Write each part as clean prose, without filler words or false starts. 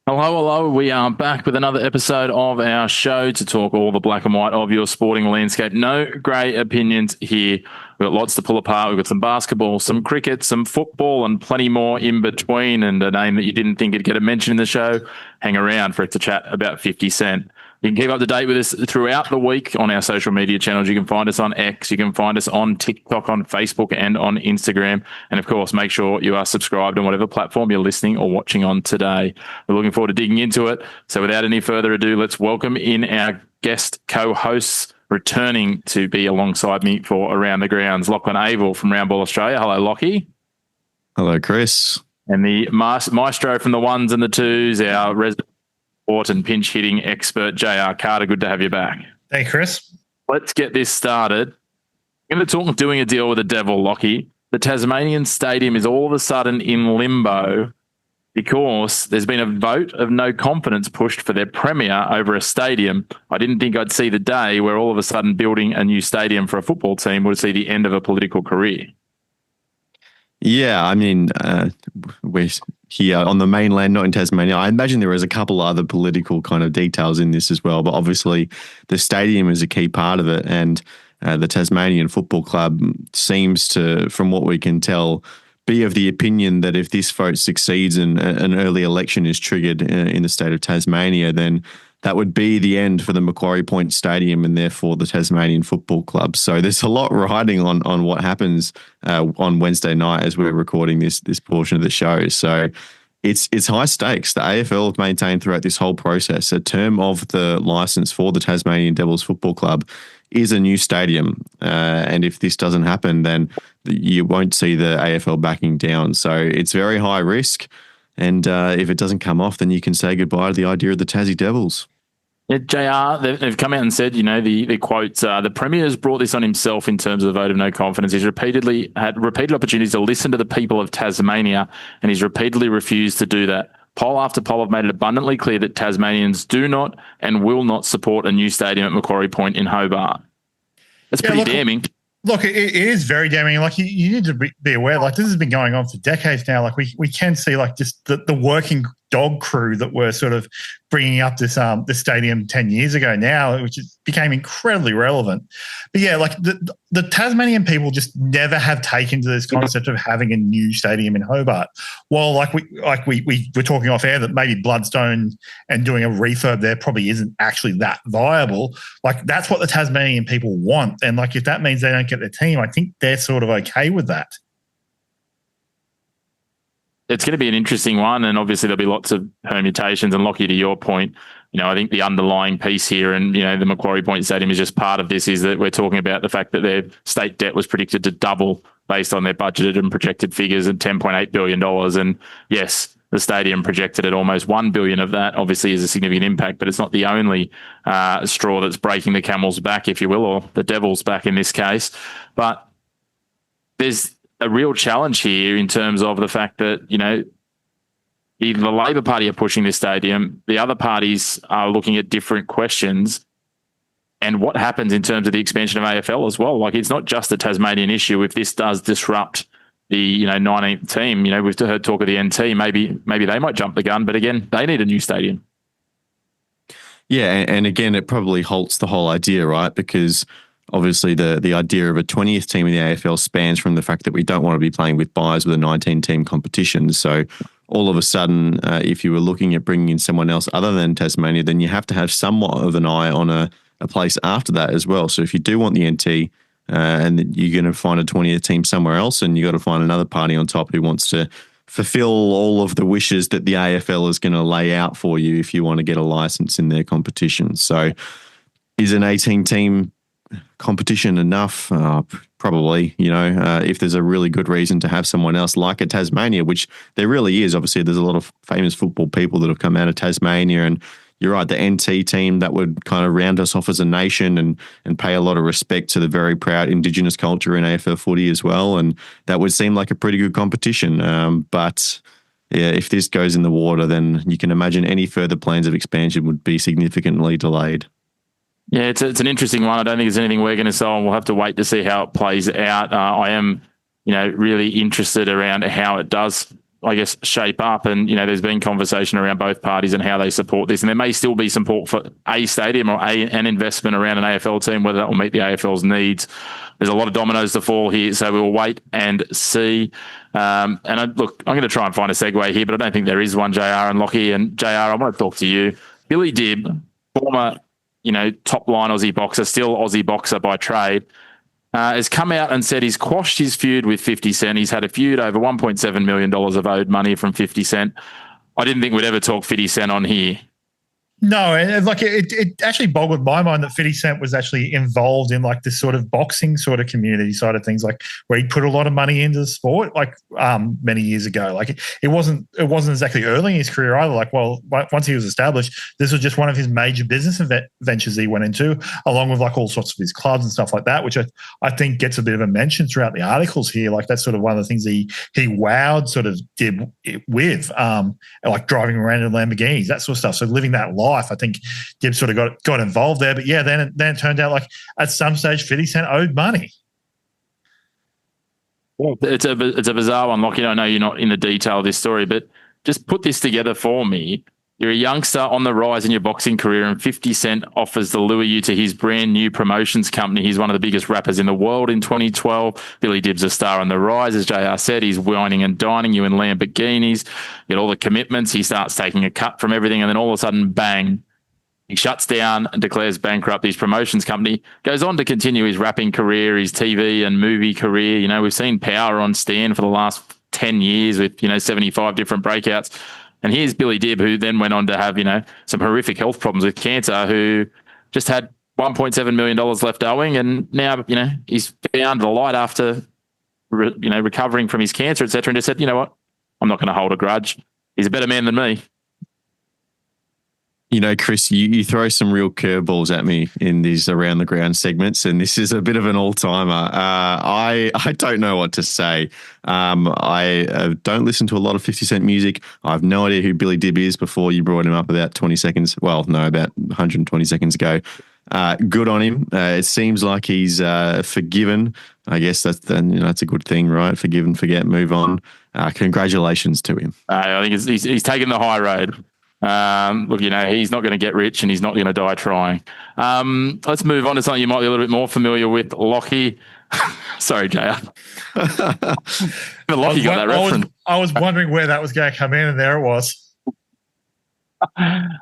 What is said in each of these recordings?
Hello, hello. We are back with another episode of our show to talk all the black and white of your sporting landscape. No grey opinions here. We've got lots to pull apart. We've got some basketball, some cricket, some football, and plenty more in between. And a name that you didn't think would get a mention in the show, hang around for it to chat about 50 Cent. You can keep up to date with us throughout the week on our social media channels. You can find us on X, you can find us on TikTok, on Facebook, and on Instagram. And of course, make sure you are subscribed on whatever platform you're listening or watching on today. We're looking forward to digging into it. So without any further ado, let's welcome in our guest co-hosts returning to be alongside me for Around the Grounds. Lachlan Avil from Roundball Australia. Hello, Lachie. Hello, Chris. And the maestro from the ones and the twos, our resident and pinch hitting expert, JR Carter. Good to have you back. Hey, Chris. Let's get this started. I'm going to talk doing a deal with the devil, Lachie. The Tasmanian stadium is all of a sudden in limbo because there's been a vote of no confidence pushed for their premier over a stadium. I didn't think I'd see the day where all of a sudden building a new stadium for a football team would see the end of a political career. Yeah, I mean, we're here on the mainland, not in Tasmania. I imagine there is a couple other political kind of details in this as well, but obviously the stadium is a key part of it. And the Tasmanian Football Club seems to, from what we can tell, be of the opinion that if this vote succeeds and an early election is triggered in the state of Tasmania, then that would be the end for the Macquarie Point Stadium and therefore the Tasmanian Football Club. So there's a lot riding on what happens on Wednesday night as we're recording this portion of the show. So it's high stakes. The AFL have maintained throughout this whole process a term of the licence for the Tasmanian Devils Football Club is a new stadium. And if this doesn't happen, then you won't see the AFL backing down. So it's very high risk. And if it doesn't come off, then you can say goodbye to the idea of the Tassie Devils. Yeah, JR, they've come out and said, the quotes, the Premier has brought this on himself in terms of the vote of no confidence. He's repeatedly had repeated opportunities to listen to the people of Tasmania, and he's repeatedly refused to do that. Poll after poll have made it abundantly clear that Tasmanians do not and will not support a new stadium at Macquarie Point in Hobart. That's pretty damning. Look, it is very damning. Like, you need to be aware, like, this has been going on for decades now. Like, we can see, like, just the working dog crew that were sort of bringing up this stadium 10 years ago now, which became incredibly relevant. But, yeah, like, the Tasmanian people just never have taken to this concept of having a new stadium in Hobart. While, we were talking off air that maybe Bloodstone and doing a refurb there probably isn't actually that viable, like, that's what the Tasmanian people want. And, like, if that means they don't get their team, I think they're sort of okay with that. It's going to be an interesting one, and obviously there'll be lots of permutations. And Lachie, to your point, I think the underlying piece here, and the Macquarie Point Stadium is just part of this, is that we're talking about the fact that their state debt was predicted to double based on their budgeted and projected figures at $10.8 billion. And yes, the stadium projected at almost $1 billion of that obviously is a significant impact, but it's not the only straw that's breaking the camel's back, if you will, or the devil's back in this case. But there's a real challenge here in terms of the fact that, either the Labor Party are pushing this stadium, the other parties are looking at different questions, and what happens in terms of the expansion of AFL as well. Like, it's not just a Tasmanian issue. If this does disrupt the 19th team, we've heard talk of the NT, maybe they might jump the gun, but again, they need a new stadium. Yeah, and again, it probably halts the whole idea, right? Because obviously the idea of a 20th team in the AFL spans from the fact that we don't want to be playing with buys with a 19-team competition. So all of a sudden, if you were looking at bringing in someone else other than Tasmania, then you have to have somewhat of an eye on a place after that as well. So if you do want the NT and you're going to find a 20th team somewhere else, and you got to find another party on top who wants to fulfill all of the wishes that the AFL is going to lay out for you if you want to get a license in their competition. So is an 18-team competition enough? Probably, if there's a really good reason to have someone else like a Tasmania, which there really is. Obviously, there's a lot of famous football people that have come out of Tasmania, and you're right, the NT team that would kind of round us off as a nation and pay a lot of respect to the very proud Indigenous culture in AFL footy as well, and that would seem like a pretty good competition. But yeah, if this goes in the water, then you can imagine any further plans of expansion would be significantly delayed. Yeah, it's an interesting one. I don't think there's anything we're going to sell, and we'll have to wait to see how it plays out. I am, really interested around how it does I guess, shape up. And, there's been conversation around both parties and how they support this. And there may still be support for a stadium or an investment around an AFL team, whether that will meet the AFL's needs. There's a lot of dominoes to fall here, so we'll wait and see. I'm going to try and find a segue here, but I don't think there is one, JR and Lachie. And JR, I want to talk to you. Billy Dibb, former, top-line Aussie boxer, still Aussie boxer by trade, has come out and said he's quashed his feud with 50 Cent. He's had a feud over $1.7 million of owed money from 50 Cent. I didn't think we'd ever talk 50 Cent on here. No, and it actually boggled my mind that 50 Cent was actually involved in this sort of boxing sort of community side of things, where he put a lot of money into the sport, many years ago. It wasn't exactly early in his career either. Once he was established, this was just one of his major business ventures he went into, along with all sorts of his clubs and stuff like that, which I think gets a bit of a mention throughout the articles here. That's sort of one of the things he wowed sort of did with, driving around in Lamborghinis, that sort of stuff. So living that life, I think Dibb sort of got involved there. But yeah, then it turned out at some stage 50 Cent owed money. Well, it's a bizarre one, Lachie. I know you're not in the detail of this story, but just put this together for me. You're a youngster on the rise in your boxing career, and 50 Cent offers to lure you to his brand new promotions company. He's one of the biggest rappers in the world in 2012. Billy Dibb's a star on the rise, as JR said. He's whining and dining you in Lamborghinis. Get all the commitments. He starts taking a cut from everything, and then all of a sudden, bang, he shuts down and declares bankrupt his promotions company. Goes on to continue his rapping career, his TV and movie career. We've seen Power on Stan for the last 10 years with 75 different breakouts. And here's Billy Dibb, who then went on to have, some horrific health problems with cancer, who just had $1.7 million left owing. And now, he's found the light after, recovering from his cancer, et cetera, and just said, you know what, I'm not going to hold a grudge. He's a better man than me. Chris, you throw some real curveballs at me in these around the ground segments, and this is a bit of an all-timer. I don't know what to say. I don't listen to a lot of 50 Cent music. I have no idea who Billy Dibb is before you brought him up about 20 seconds. Well, no, about 120 seconds ago. Good on him. It seems like he's forgiven. I guess that's a good thing, right? Forgive and forget, move on. Congratulations to him. I think he's taken the high road. He's not going to get rich and he's not going to die trying. Let's move on to something you might be a little bit more familiar with, Lachie. Sorry, JR. Lachie got that reference. I was wondering where that was going to come in, and there it was.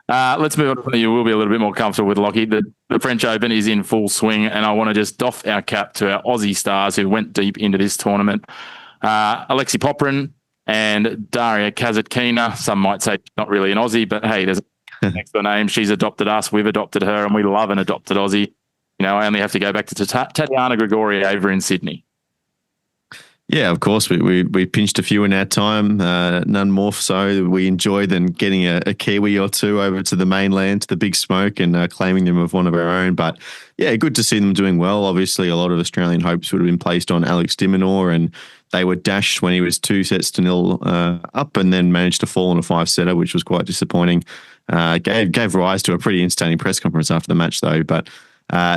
Let's move on to something you will be a little bit more comfortable with, Lachie. The French Open is in full swing, and I want to just doff our cap to our Aussie stars who went deep into this tournament. Alexei Poprin and Daria Kasatkina. Some might say not really an Aussie, but hey, there's next to her name. She's adopted us. We've adopted her, and we love an adopted Aussie. I only have to go back to Tatiana Grigori over in Sydney. Yeah, of course. We pinched a few in our time, none more so we enjoy than getting a Kiwi or two over to the mainland, to the big smoke, and claiming them of one of our own. But yeah, good to see them doing well. Obviously, a lot of Australian hopes would have been placed on Alex de Minaur, and they were dashed when he was 2-0 up, and then managed to fall in a 5-setter, which was quite disappointing. Gave rise to a pretty entertaining press conference after the match, though. But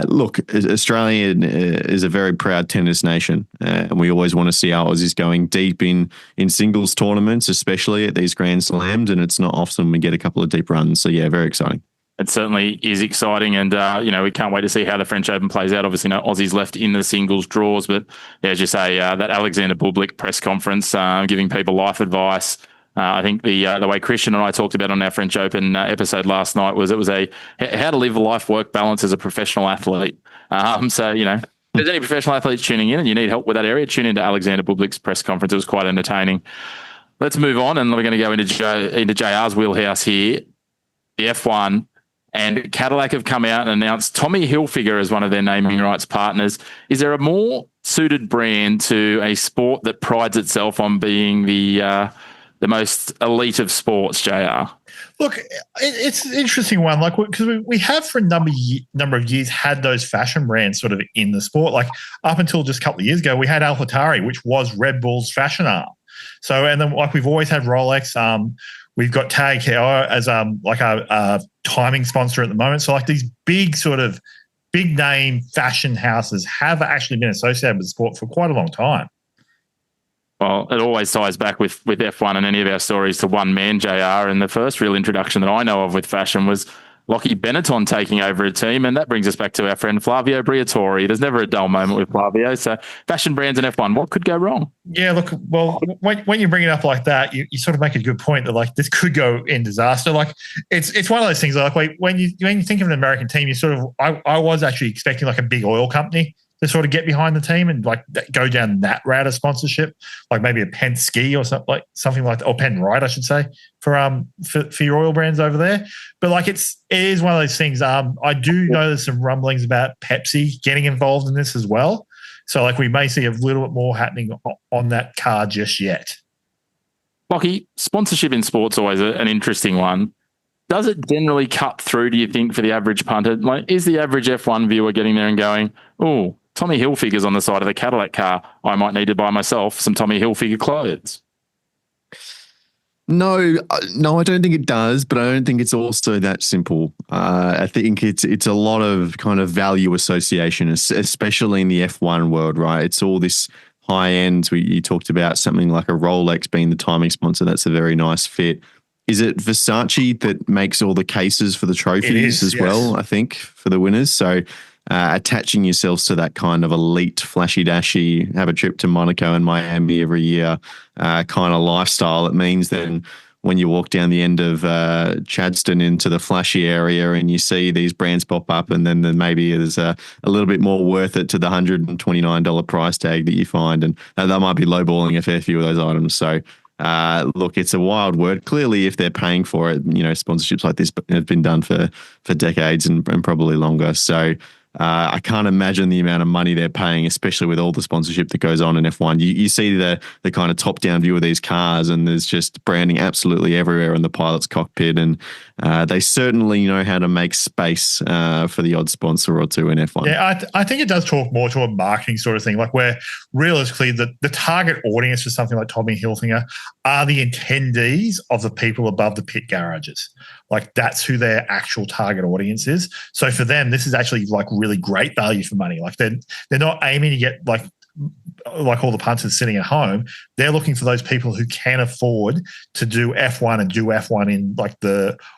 look, Australia is a very proud tennis nation, and we always want to see our Aussies going deep in singles tournaments, especially at these Grand Slams, and it's not often we get a couple of deep runs. So yeah, very exciting. It certainly is exciting, and we can't wait to see how the French Open plays out. Obviously, no Aussies left in the singles draws, but yeah, as you say, that Alexander Bublik press conference, giving people life advice. I think the way Christian and I talked about on our French Open episode last night was how to live a life-work balance as a professional athlete. So, if there's any professional athletes tuning in and you need help with that area, tune into Alexander Bublik's press conference. It was quite entertaining. Let's move on, and we're going to go into JR's wheelhouse here. The F1 and Cadillac have come out and announced Tommy Hilfiger as one of their naming rights partners. Is there a more suited brand to a sport that prides itself on being the most elite of sports, JR? Look, it's an interesting one, because we have for a number of years had those fashion brands sort of in the sport. Up until just a couple of years ago, we had AlphaTauri, which was Red Bull's fashion arm. So, and then we've always had Rolex. We've got Tag Heuer as a timing sponsor at the moment. So these big name fashion houses have actually been associated with sport for quite a long time. Well, it always ties back with F1 and any of our stories to one man, JR. And the first real introduction that I know of with fashion was Lachie Benetton taking over a team. And that brings us back to our friend Flavio Briatore. There's never a dull moment with Flavio. So fashion brands and F1, what could go wrong? Yeah, look, well, when you bring it up like that, you sort of make a good point that like this could go in disaster. Like it's one of those things like when you think of an American team, you sort of I was actually expecting like a big oil company to sort of get behind the team and like go down that route of sponsorship, like maybe a Penske or something like that, or Penrite, I should say, for your oil brands over there. But like it is one of those things. I do know there's some rumblings about Pepsi getting involved in this as well. So like we may see a little bit more happening on that card just yet. Lachie, sponsorship in sports always an interesting one. Does it generally cut through, do you think, for the average punter? Like, is the average F1 viewer getting there and going, oh, Tommy Hilfiger's on the side of the Cadillac car. I might need to buy myself some Tommy Hilfiger clothes. No, I don't think it does, but I don't think it's also that simple. I think it's a lot of kind of value association, especially in the F1 world, right? It's all this high end. You talked about something like a Rolex being the timing sponsor. That's a very nice fit. Is it Versace that makes all the cases for the trophies as well, I think, for the winners? So attaching yourselves to that kind of elite, flashy-dashy, have a trip to Monaco and Miami every year kind of lifestyle, it means then when you walk down the end of Chadstone into the flashy area and you see these brands pop up, and then maybe there's a little bit more worth it to the $129 price tag that you find. And that might be lowballing a fair few of those items. So look, it's a wild word. Clearly, if they're paying for it, sponsorships like this have been done for decades and probably longer. So I can't imagine the amount of money they're paying, especially with all the sponsorship that goes on in F1. You see the kind of top-down view of these cars, and there's just branding absolutely everywhere in the pilot's cockpit. And they certainly know how to make space for the odd sponsor or two in F1. Yeah, I think it does talk more to a marketing sort of thing, like where realistically the target audience for something like Tommy Hilfiger are the attendees of the people above the pit garages. Like that's who their actual target audience is. So for them, this is actually like really great value for money. Like they're not aiming to get like all the punters sitting at home. They're looking for those people who can afford to do F1 and do F1 in like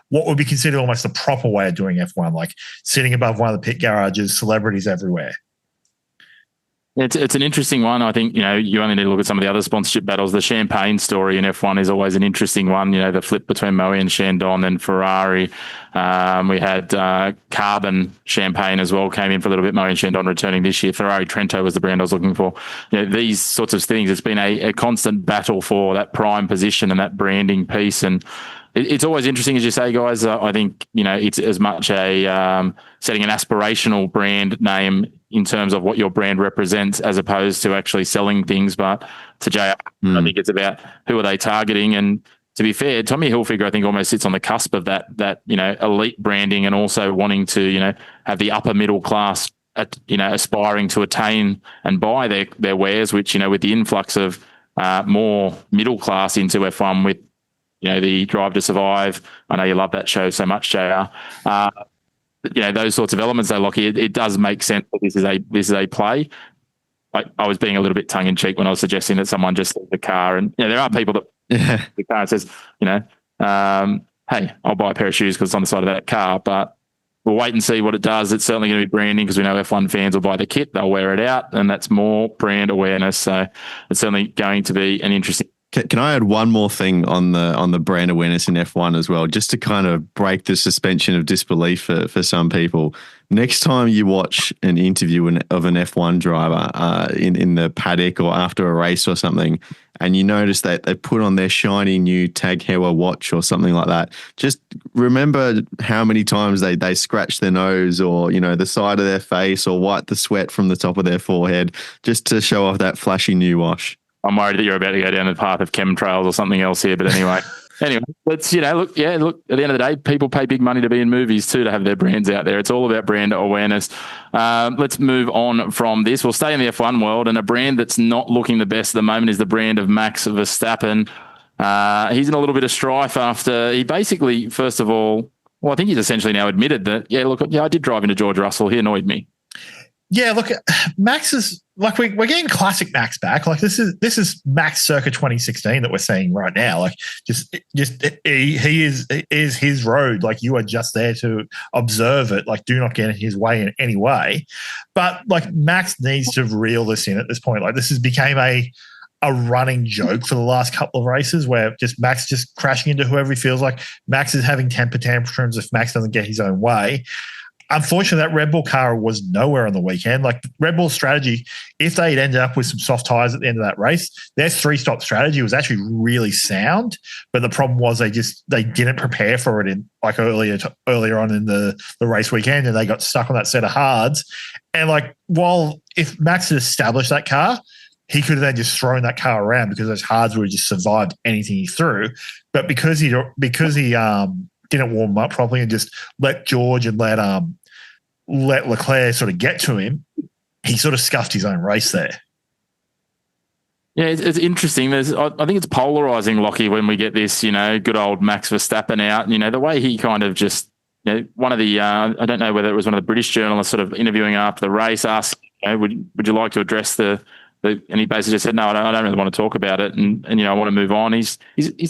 what would be considered almost the proper way of doing F1, like sitting above one of the pit garages, celebrities everywhere. It's an interesting one. I think, you only need to look at some of the other sponsorship battles. The champagne story in F1 is always an interesting one. The flip between Moët and Chandon and Ferrari. We had Carbon Champagne as well, came in for a little bit. Moët and Chandon returning this year. Ferrari Trento was the brand I was looking for. These sorts of things, it's been a constant battle for that prime position and that branding piece. And it's always interesting, as you say, guys. I think, it's as much a setting an aspirational brand name in terms of what your brand represents as opposed to actually selling things. But to JR, I think it's about who are they targeting. And to be fair, Tommy Hilfiger, I think, almost sits on the cusp of that elite branding and also wanting to, have the upper middle class, aspiring to attain and buy their wares, which, with the influx of more middle class into F1 with, the Drive to Survive. I know you love that show so much, JR. Those sorts of elements, though, Lachie, it does make sense that this is a play. I was being a little bit tongue in cheek when I was suggesting that someone just leave the car, and there are people that the car and says, hey, I'll buy a pair of shoes because it's on the side of that car, but we'll wait and see what it does. It's certainly going to be branding because we know F1 fans will buy the kit, they'll wear it out, and that's more brand awareness. So it's certainly going to be an interesting. Can I add one more thing on the brand awareness in F1 as well, just to kind of break the suspension of disbelief for some people? Next time you watch an interview of an F1 driver in the paddock or after a race or something, and you notice that they put on their shiny new Tag Heuer watch or something like that, just remember how many times they scratch their nose or, the side of their face or wipe the sweat from the top of their forehead just to show off that flashy new wash. I'm worried that you're about to go down the path of chemtrails or something else here, but anyway. Let's, look, at the end of the day, people pay big money to be in movies too, to have their brands out there. It's all about brand awareness. Let's move on from this. We'll stay in the F1 world, and a brand that's not looking the best at the moment is the brand of Max Verstappen. He's in a little bit of strife after he basically, first of all, I think he's essentially now admitted that, I did drive into George Russell. He annoyed me. Yeah, look, Max is like we're getting classic Max back. Like this is Max circa 2016 that we're seeing right now. Like just he is his road. Like you are just there to observe it. Like do not get in his way in any way. But like Max needs to reel this in at this point. Like this has became a running joke for the last couple of races where just Max just crashing into whoever he feels like. Max is having temper tantrums if Max doesn't get his own way. Unfortunately, that Red Bull car was nowhere on the weekend. Like Red Bull's strategy, if they'd ended up with some soft tyres at the end of that race, their 3-stop strategy was actually really sound. But the problem was they didn't prepare for it in like earlier on in the race weekend, and they got stuck on that set of hards. And like, if Max had established that car, he could have then just thrown that car around because those hards would have just survived anything he threw. But because he didn't warm up properly and just let George and let Leclerc sort of get to him, he sort of scuffed his own race there. Yeah, it's interesting. I think it's polarizing, Lachie, when we get this, good old Max Verstappen out. The way he kind of just, one of the, I don't know whether it was one of the British journalists sort of interviewing after the race, asked, would you like to address and he basically just said, no, I don't really want to talk about it, and I want to move on. He's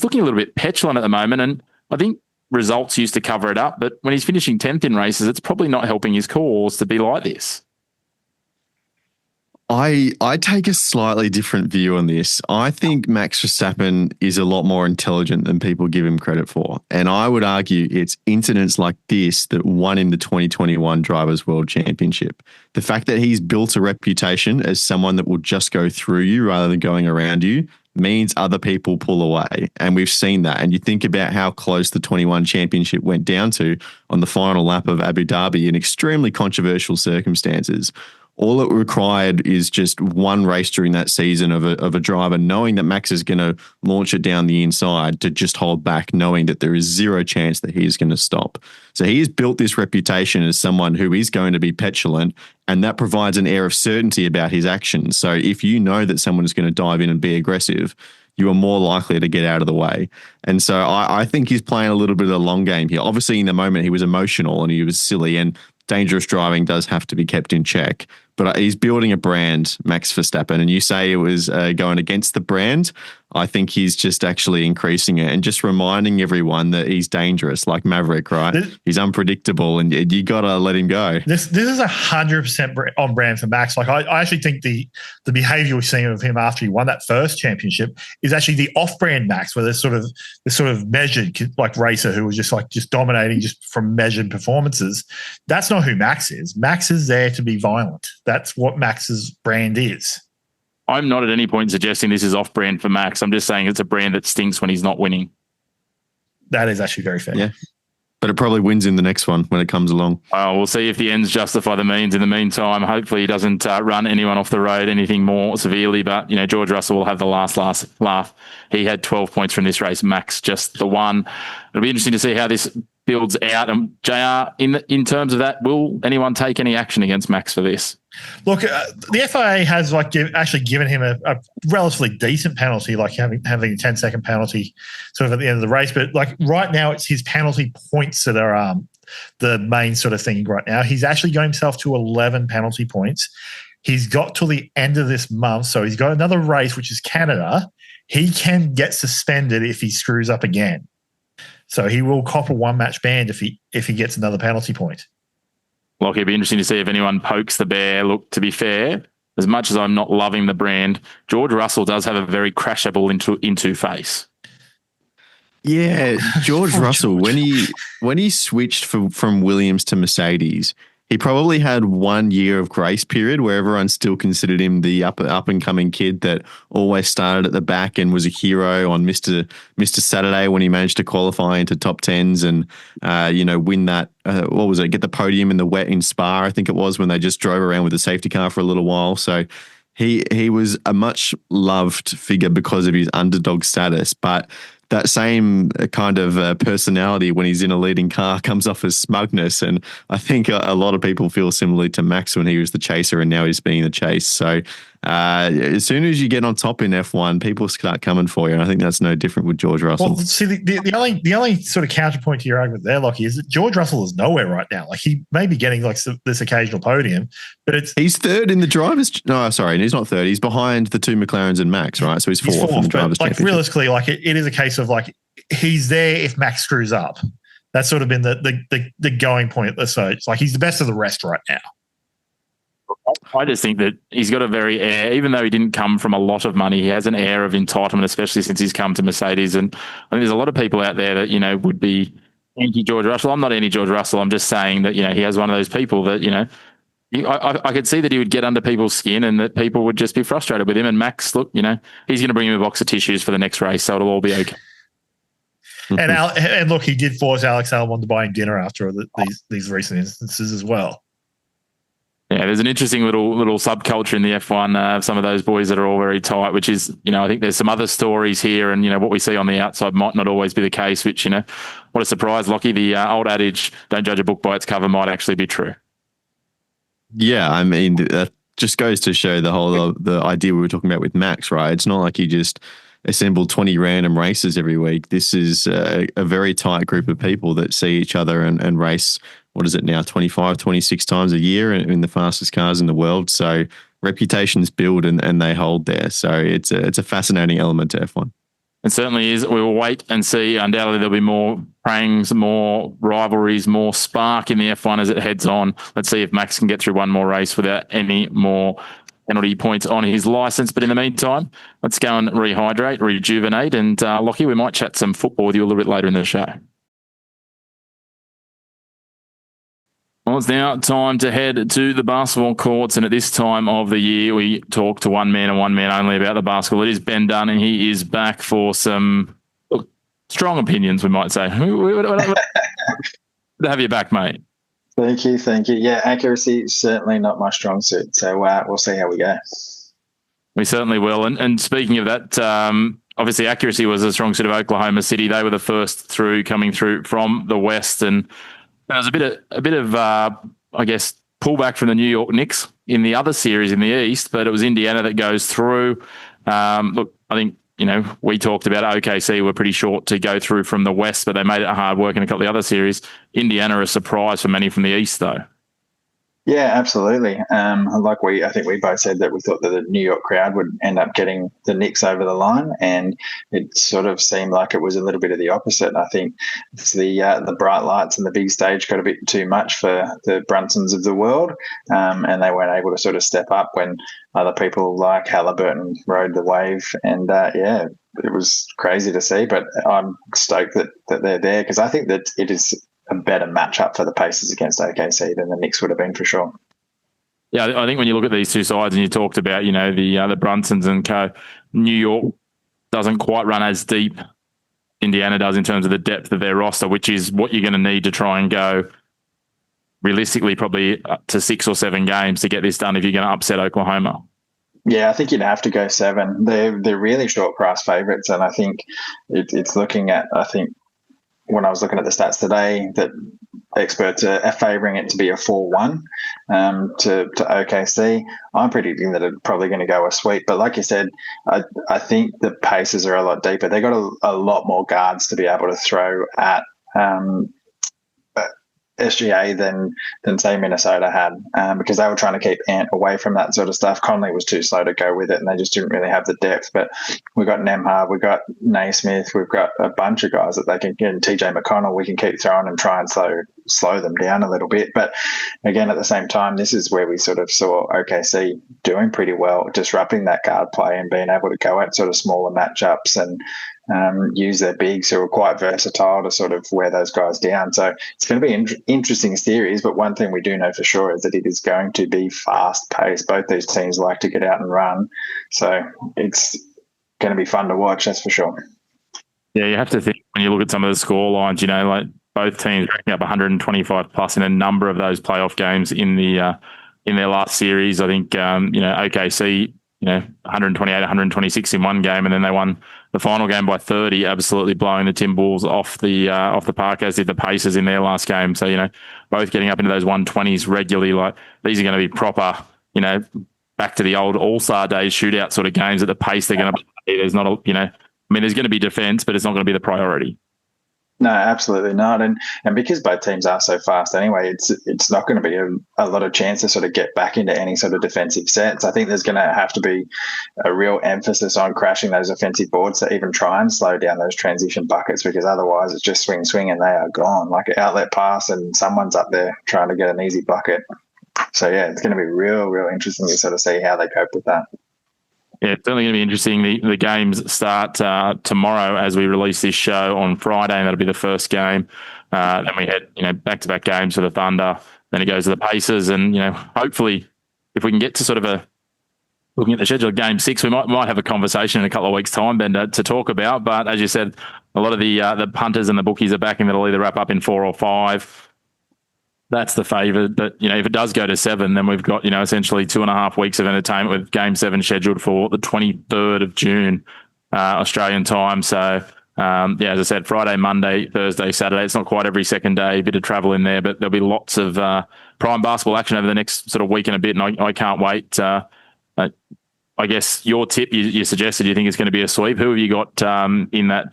looking a little bit petulant at the moment, and I think results used to cover it up, but when he's finishing 10th in races, it's probably not helping his cause to be like this. I take a slightly different view on this. I think Max Verstappen is a lot more intelligent than people give him credit for. And I would argue it's incidents like this that won him the 2021 Drivers' World Championship. The fact that he's built a reputation as someone that will just go through you rather than going around you means other people pull away. And we've seen that. And you think about how close the 21 championship went down to on the final lap of Abu Dhabi in extremely controversial circumstances. All it required is just one race during that season of a driver knowing that Max is going to launch it down the inside to just hold back, knowing that there is zero chance that he is going to stop. So he has built this reputation as someone who is going to be petulant, and that provides an air of certainty about his actions. So if you know that someone is going to dive in and be aggressive, you are more likely to get out of the way. And so I think he's playing a little bit of the long game here. Obviously, in the moment, he was emotional and he was silly, and dangerous driving does have to be kept in check. But he's building a brand, Max Verstappen, and you say it was going against the brand. I think he's just actually increasing it and just reminding everyone that he's dangerous, like Maverick, right? He's unpredictable, and you got to let him go. This is 100% on brand for Max. Like I actually think the behavior we've seen of him after he won that first championship is actually the off-brand Max, where there's sort of measured like racer who was just dominating just from measured performances. That's not who Max is. Max is there to be violent. That's what Max's brand is. I'm not at any point suggesting this is off-brand for Max. I'm just saying it's a brand that stinks when he's not winning. That is actually very fair. Yeah. But it probably wins in the next one when it comes along. We'll see if the ends justify the means. In the meantime, hopefully he doesn't run anyone off the road anything more severely. But, George Russell will have the last laugh. He had 12 points from this race. Max just the one. It'll be interesting to see how this builds out. And JR, in terms of that, will anyone take any action against Max for this? Look, the FIA has actually given him a relatively decent penalty, like having a 10-second penalty sort of at the end of the race. But like right now, it's his penalty points that are the main sort of thing right now. He's actually got himself to 11 penalty points. He's got till the end of this month, so he's got another race, which is Canada. He can get suspended if he screws up again. So he will cop a one-match ban if he gets another penalty point. Like, it'd be interesting to see if anyone pokes the bear. Look, to be fair, as much as I'm not loving the brand, George Russell does have a very crashable into face. Yeah, George Russell, when he switched from Williams to Mercedes, he probably had 1 year of grace period where everyone still considered him the up and coming kid that always started at the back and was a hero on Mr. Saturday when he managed to qualify into top tens and win that get the podium in the wet in Spa, I think it was, when they just drove around with a safety car for a little while. So he was a much loved figure because of his underdog status, but that same kind of personality when he's in a leading car comes off as smugness. And I think a lot of people feel similarly to Max when he was the chaser and now he's being the chase. So As soon as you get on top in F1, people start coming for you. And I think that's no different with George Russell. Well, see, the only sort of counterpoint to your argument there, Lachie, is that George Russell is nowhere right now. Like, he may be getting like this occasional podium, but he's third in the drivers. No, sorry, he's not third. He's behind the two McLarens and Max, right? So he's fourth in the drivers' like, championship. realistically, like it is a case of like he's there if Max screws up. That's sort of been the going point. So it's like he's the best of the rest right now. I just think that he's got a very air, even though he didn't come from a lot of money, he has an air of entitlement, especially since he's come to Mercedes. And I think there's a lot of people out there that, would be anti-George Russell. I'm not anti-George Russell. I'm just saying that, he has one of those people that, I could see that he would get under people's skin and that people would just be frustrated with him. And Max, look, he's going to bring him a box of tissues for the next race, so it'll all be okay. And look, he did force Alex Albon to buy him dinner after these recent instances as well. Yeah, there's an interesting little subculture in the F1. Some of those boys that are all very tight, which is, I think there's some other stories here, and what we see on the outside might not always be the case. Which, what a surprise, Lachie. The old adage, "Don't judge a book by its cover," might actually be true. Yeah, I mean, that just goes to show the idea we were talking about with Max, right? It's not like he just assembled 20 random races every week. This is a very tight group of people that see each other and race. What is it now, 25, 26 times a year in the fastest cars in the world. So reputations build and they hold there. So it's a fascinating element to F1. It certainly is. We will wait and see. Undoubtedly, there'll be more prangs, more rivalries, more spark in the F1 as it heads on. Let's see if Max can get through one more race without any more penalty points on his license. But in the meantime, let's go and rehydrate, rejuvenate. And Lachie, we might chat some football with you a little bit later in the show. Well, it's now time to head to the basketball courts, and at this time of the year, we talk to one man and one man only about the basketball. It is Ben Dunn, and he is back for some strong opinions, we might say. Good to have you back, mate. Thank you. Yeah, accuracy is certainly not my strong suit, so we'll see how we go. We certainly will. And speaking of that, obviously accuracy was a strong suit of Oklahoma City. They were the first coming through from the West, and there was a bit of I guess, pullback from the New York Knicks in the other series in the East, but it was Indiana that goes through. Look, I think, we talked about OKC were pretty short to go through from the West, but they made it hard work in a couple of the other series. Indiana, a surprise for many from the East, though. Yeah, absolutely. I think we both said that we thought that the New York crowd would end up getting the Knicks over the line, and it sort of seemed like it was a little bit of the opposite. I think it's the bright lights and the big stage got a bit too much for the Brunsons of the world, and they weren't able to sort of step up when other people like Halliburton rode the wave. And it was crazy to see, but I'm stoked that they're there, because I think that it is a better matchup for the Pacers against OKC than the Knicks would have been for sure. Yeah, I think when you look at these two sides and you talked about, the Brunsons and co, New York doesn't quite run as deep Indiana does in terms of the depth of their roster, which is what you're going to need to try and go realistically probably up to 6 or 7 games to get this done if you're going to upset Oklahoma. Yeah, I think you'd have to go 7. They're really short price favourites, and I think it's looking at, when I was looking at the stats today, that experts are favouring it to be a 4-1 to OKC. I'm predicting that it's probably going to go a sweep. But like you said, I think the Pacers are a lot deeper. They got a lot more guards to be able to throw at SGA than say Minnesota had, because they were trying to keep Ant away from that sort of stuff. Conley was too slow to go with it, and they just didn't really have the depth. But we got Nembhard, we got Naismith, we've got a bunch of guys that they can get. And TJ McConnell, we can keep throwing and try and slow them down a little bit. But again, at the same time, this is where we sort of saw OKC doing pretty well, disrupting that guard play and being able to go at sort of smaller matchups and use their bigs who are quite versatile to sort of wear those guys down. So it's going to be an interesting series, but one thing we do know for sure is that it is going to be fast-paced. Both these teams like to get out and run, so it's going to be fun to watch, that's for sure. Yeah, you have to think when you look at some of the score lines, like both teams racking up 125 plus in a number of those playoff games in their last series. I think OKC 128, 126 in one game, and then they won the final game by 30, absolutely blowing the Timberwolves off the park, as did the Pacers in their last game. So, both getting up into those 120s regularly. Like, these are going to be proper, back to the old All-Star Days shootout sort of games at the pace they're going to play. There's not there's going to be defense, but it's not going to be the priority. No, absolutely not. And because both teams are so fast anyway, it's not going to be a lot of chance to sort of get back into any sort of defensive sets. I think there's going to have to be a real emphasis on crashing those offensive boards to even try and slow down those transition buckets, because otherwise it's just swing and they are gone. Like an outlet pass and someone's up there trying to get an easy bucket. So, yeah, it's going to be real interesting to sort of see how they cope with that. Yeah, it's certainly going to be interesting. The games start tomorrow as we release this show on Friday, and that'll be the first game. Then we head, back-to-back games for the Thunder. Then it goes to the Pacers, and hopefully, if we can get to sort of looking at the schedule of Game 6, we might have a conversation in a couple of weeks' time, Ben, to talk about. But as you said, a lot of the punters and the bookies are backing that'll either wrap up in 4 or 5. That's the favour. But, if it does go to 7, then we've got, essentially 2.5 weeks of entertainment with Game 7 scheduled for the 23rd of June, Australian time. So, as I said, Friday, Monday, Thursday, Saturday. It's not quite every second day, a bit of travel in there, but there'll be lots of prime basketball action over the next sort of week and a bit, and I can't wait. I guess your tip, you suggested you think it's going to be a sweep. Who have you got in that,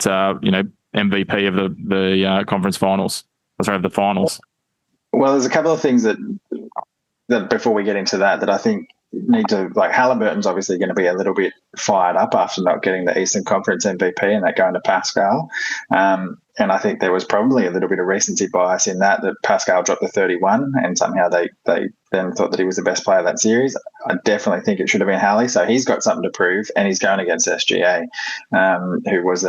MVP of the conference finals? Sorry, of the finals? Well, there's a couple of things that before we get into that I think need to, like, Halliburton's obviously going to be a little bit fired up after not getting the Eastern Conference MVP and that going to Pascal. And I think there was probably a little bit of recency bias in that Pascal dropped the 31 and somehow they then thought that he was the best player of that series. I definitely think it should have been Halley. So he's got something to prove, and he's going against SGA, who was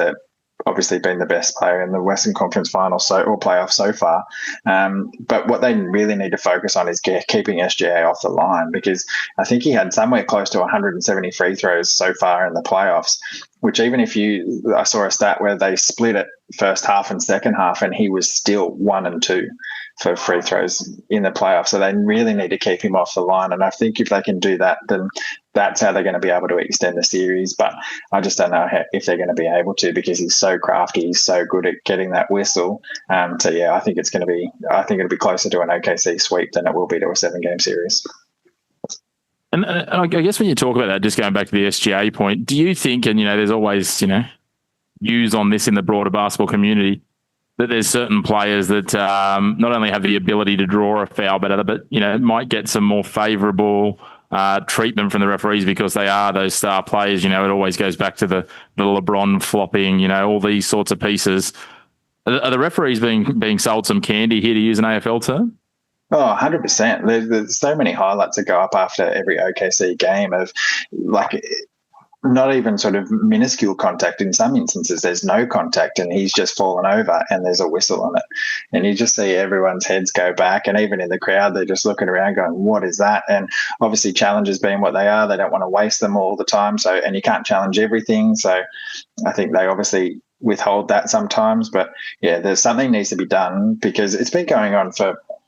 obviously been the best player in the Western Conference Finals or playoffs so far. But what they really need to focus on is keeping SGA off the line, because I think he had somewhere close to 170 free throws so far in the playoffs, which even if I saw a stat where they split it first half and second half, and he was still 1 and 2 for free throws in the playoffs. So they really need to keep him off the line. And I think if they can do that, then that's how they're going to be able to extend the series. But I just don't know if they're going to be able to, because he's so crafty, he's so good at getting that whistle. I think it'll be closer to an OKC sweep than it will be to a 7-game series. And I guess when you talk about that, just going back to the SGA point, do you think, and there's always views on this in the broader basketball community, that there's certain players that not only have the ability to draw a foul better, but might get some more favourable treatment from the referees because they are those star players. It always goes back to the LeBron flopping, all these sorts of pieces. Are the referees being sold some candy here, to use an AFL term? Oh, 100%. There's so many highlights that go up after every OKC game of, like, not even sort of minuscule contact. In some instances, there's no contact and he's just fallen over and there's a whistle on it. And you just see everyone's heads go back. And even in the crowd, they're just looking around going, what is that? And obviously challenges being what they are, they don't want to waste them all the time. So, and you can't challenge everything. So I think they obviously withhold that sometimes. But yeah, there's something needs to be done, because it's been going on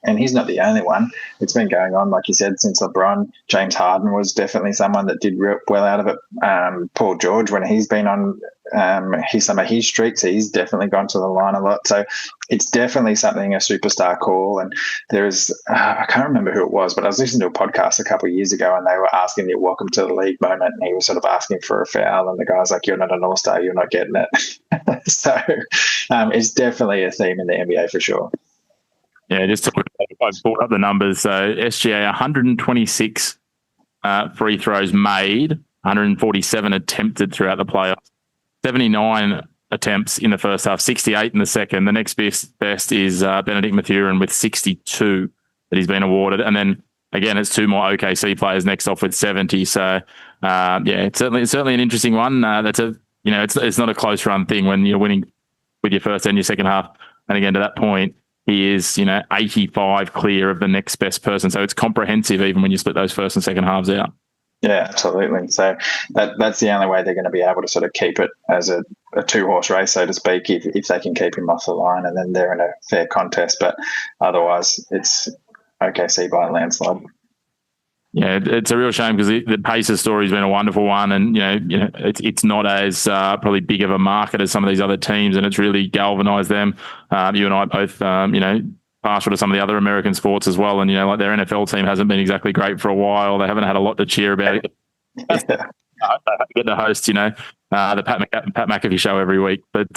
and he's not the only one. It's been going on, like you said, since LeBron. James Harden was definitely someone that did well out of it. Paul George, when he's been on some of his streaks, he's definitely gone to the line a lot. So it's definitely something a superstar call. And there is, I can't remember who it was, but I was listening to a podcast a couple of years ago and they were asking the welcome to the league moment, and he was sort of asking for a foul, and the guy's like, you're not an all-star, you're not getting it. So it's definitely a theme in the NBA for sure. Yeah, just I pulled up the numbers. So SGA 126 free throws made, 147 attempted throughout the playoffs, 79 attempts in the first half, 68 in the second. The next best is Benedict Mathurin with 62 that he's been awarded. And then again, it's 2 more OKC players next off with 70. So it's certainly an interesting one. It's not a close run thing when you're winning with your first and your second half. And again, to that point, he is, 85 clear of the next best person. So it's comprehensive even when you split those first and second halves out. Yeah, absolutely. So that's the only way they're going to be able to sort of keep it as a 2-horse race, so to speak, if they can keep him off the line and then they're in a fair contest. But otherwise, it's OKC by a landslide. Yeah, it's a real shame because the Pacers story has been a wonderful one, and it's not as probably big of a market as some of these other teams, and it's really galvanised them. You and I both, partial to some of the other American sports as well. And, you know, like their NFL team hasn't been exactly great for a while. They haven't had a lot to cheer about. Yeah. I get to host, you know, the Pat McAfee show every week. But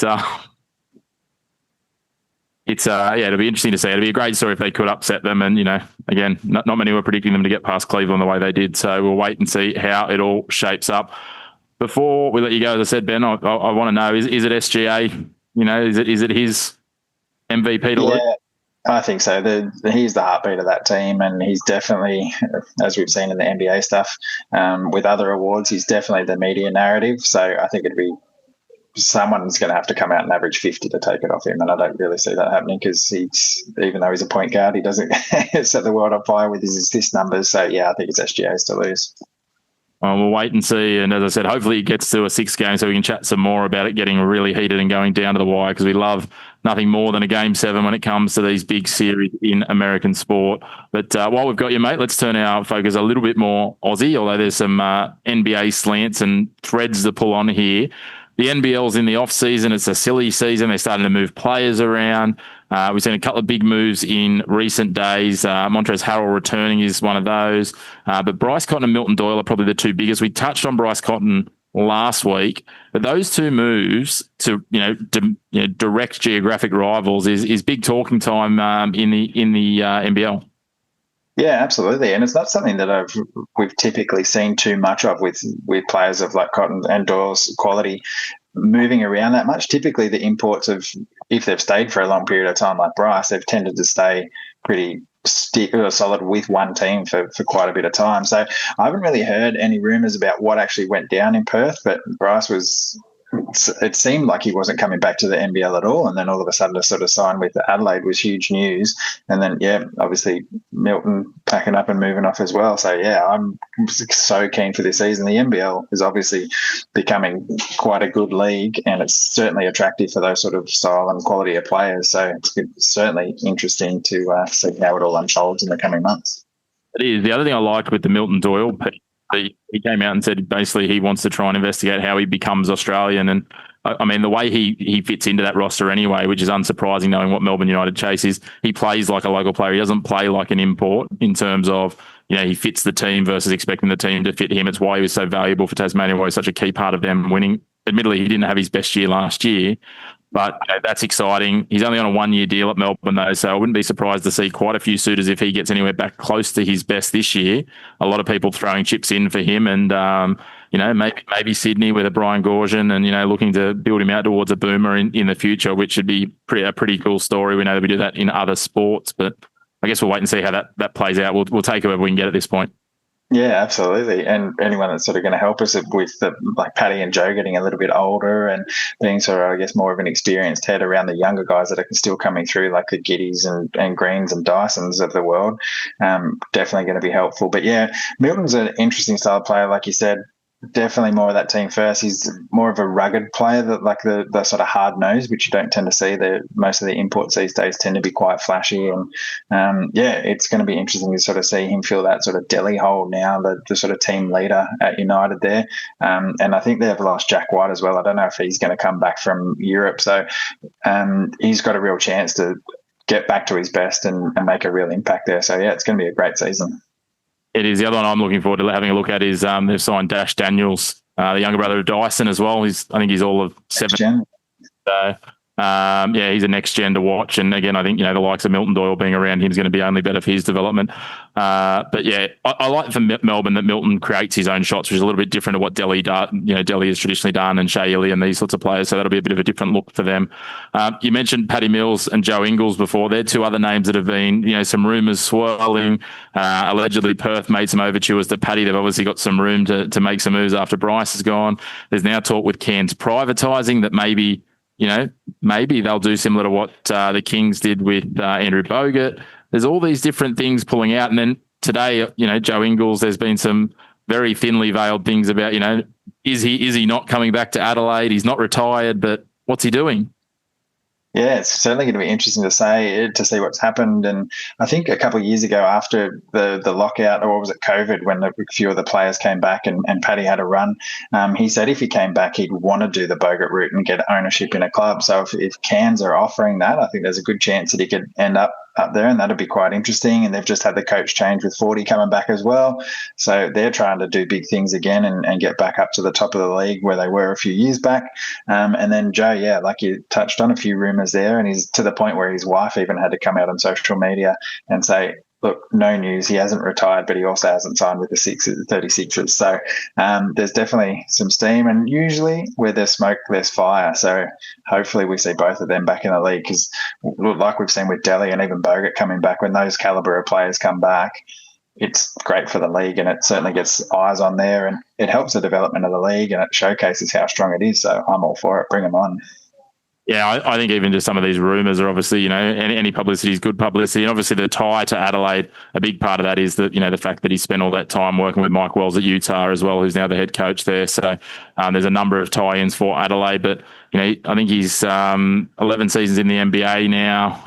it's, it'll be interesting to see. It'll be a great story if they could upset them. And, you know, again, not many were predicting them to get past Cleveland the way they did. So we'll wait and see how it all shapes up. Before we let you go, as I said, Ben, I want to know, is it SGA? You know, is it his MVP to lose? I think so. He's the heartbeat of that team, and he's definitely, as we've seen in the NBA stuff, with other awards, he's definitely the media narrative. So I think it'd be someone's going to have to come out and average 50 to take it off him, and I don't really see that happening because even though he's a point guard, he doesn't set the world on fire with his assist numbers. So yeah, I think it's SGA's to lose. We'll wait and see. And as I said, hopefully it gets to a 6 game so we can chat some more about it getting really heated and going down to the wire, because we love nothing more than a game 7 when it comes to these big series in American sport. But while we've got you, mate, let's turn our focus a little bit more Aussie, although there's some NBA slants and threads to pull on here. The NBL's in the off season. It's a silly season. They're starting to move players around. We've seen a couple of big moves in recent days. Montrezl Harrell returning is one of those. But Bryce Cotton and Milton Doyle are probably the two biggest. We touched on Bryce Cotton last week, but those two moves to direct geographic rivals is big talking time in the NBL. Yeah, absolutely, and it's not something that we've typically seen too much of with players of like Cotton and Doyle's quality moving around that much. Typically, the imports of, if they've stayed for a long period of time, like Bryce, they've tended to stay pretty solid with one team for quite a bit of time. So I haven't really heard any rumours about what actually went down in Perth, but Bryce it seemed like he wasn't coming back to the NBL at all, and then all of a sudden to sort of sign with Adelaide was huge news. And then obviously Milton packing up and moving off as well. So I'm so keen for this season. The NBL is obviously becoming quite a good league, and it's certainly attractive for those sort of style and quality of players. So it's certainly interesting to see how it all unfolds in the coming months. It is. The other thing I liked with the Milton Doyle piece, he came out and said basically he wants to try and investigate how he becomes Australian. And I mean, the way he fits into that roster anyway, which is unsurprising knowing what Melbourne United chase is, he plays like a local player. He doesn't play like an import in terms of, he fits the team versus expecting the team to fit him. It's why he was so valuable for Tasmania, why he's such a key part of them winning. Admittedly, he didn't have his best year last year, but that's exciting. He's only on a 1-year deal at Melbourne, though, so I wouldn't be surprised to see quite a few suitors if he gets anywhere back close to his best this year. A lot of people throwing chips in for him, and maybe Sydney with a Brian Goorjian, and looking to build him out towards a boomer in the future, which would be a pretty cool story. We know that we do that in other sports, but I guess we'll wait and see how that plays out. We'll take whoever we can get at this point. Yeah, absolutely. And anyone that's sort of going to help us with like Paddy and Joe getting a little bit older and being sort of, I guess, more of an experienced head around the younger guys that are still coming through, like the Giddies and Greens and Dysons of the world, definitely going to be helpful. But Milton's an interesting style player, like you said. Definitely more of that team first. He's more of a rugged player, that like the sort of hard nose, which you don't tend to see. Most of the imports these days tend to be quite flashy, and it's going to be interesting to sort of see him fill that sort of Delhi hole now, the sort of team leader at United there. And I think they've lost Jack White as well. I don't know if he's going to come back from Europe, so he's got a real chance to get back to his best and make a real impact there. So it's going to be a great season. It is. The other one I'm looking forward to having a look at is they've signed Dash Daniels, the younger brother of Dyson as well. I think he's all of 7. So, he's a next gen to watch. And again, I think, the likes of Milton Doyle being around him is going to be only better for his development. I like for Melbourne that Milton creates his own shots, which is a little bit different to what Delhi does. Delhi has traditionally done, and Shea Ili and these sorts of players. So that'll be a bit of a different look for them. You mentioned Paddy Mills and Joe Ingles before. They're two other names that have been, some rumours swirling. Allegedly Perth made some overtures to Paddy. They've obviously got some room to make some moves after Bryce has gone. There's now talk with Cairns privatising that maybe they'll do similar to what the Kings did with Andrew Bogut. There's all these different things pulling out. And then today, Joe Ingles, there's been some very thinly veiled things about, is he not coming back to Adelaide? He's not retired, but what's he doing? Yeah, it's certainly going to be interesting to see what's happened. And I think a couple of years ago, after the lockout, or was it COVID, when a few of the players came back and Paddy had a run, he said if he came back, he'd want to do the Bogut route and get ownership in a club. So if Cairns are offering that, I think there's a good chance that he could end up up there, and that'll be quite interesting. And they've just had the coach change with 40 coming back as well. So they're trying to do big things again and get back up to the top of the league where they were a few years back. And then Joe, yeah, like you touched on, a few rumours there, and he's to the point where his wife even had to come out on social media and say, look, no news. He hasn't retired, but he also hasn't signed with the 36ers. So there's definitely some steam, and usually where there's smoke, there's fire. So hopefully we see both of them back in the league, because like we've seen with Delhi and even Bogut coming back, when those calibre of players come back, it's great for the league, and it certainly gets eyes on there, and it helps the development of the league, and it showcases how strong it is. So I'm all for it. Bring them on. Yeah, I think even just some of these rumours are obviously, any publicity is good publicity. And obviously the tie to Adelaide, a big part of that is that, the fact that he spent all that time working with Mike Wells at Utah as well, who's now the head coach there. So there's a number of tie-ins for Adelaide. But, I think he's 11 seasons in the NBA now,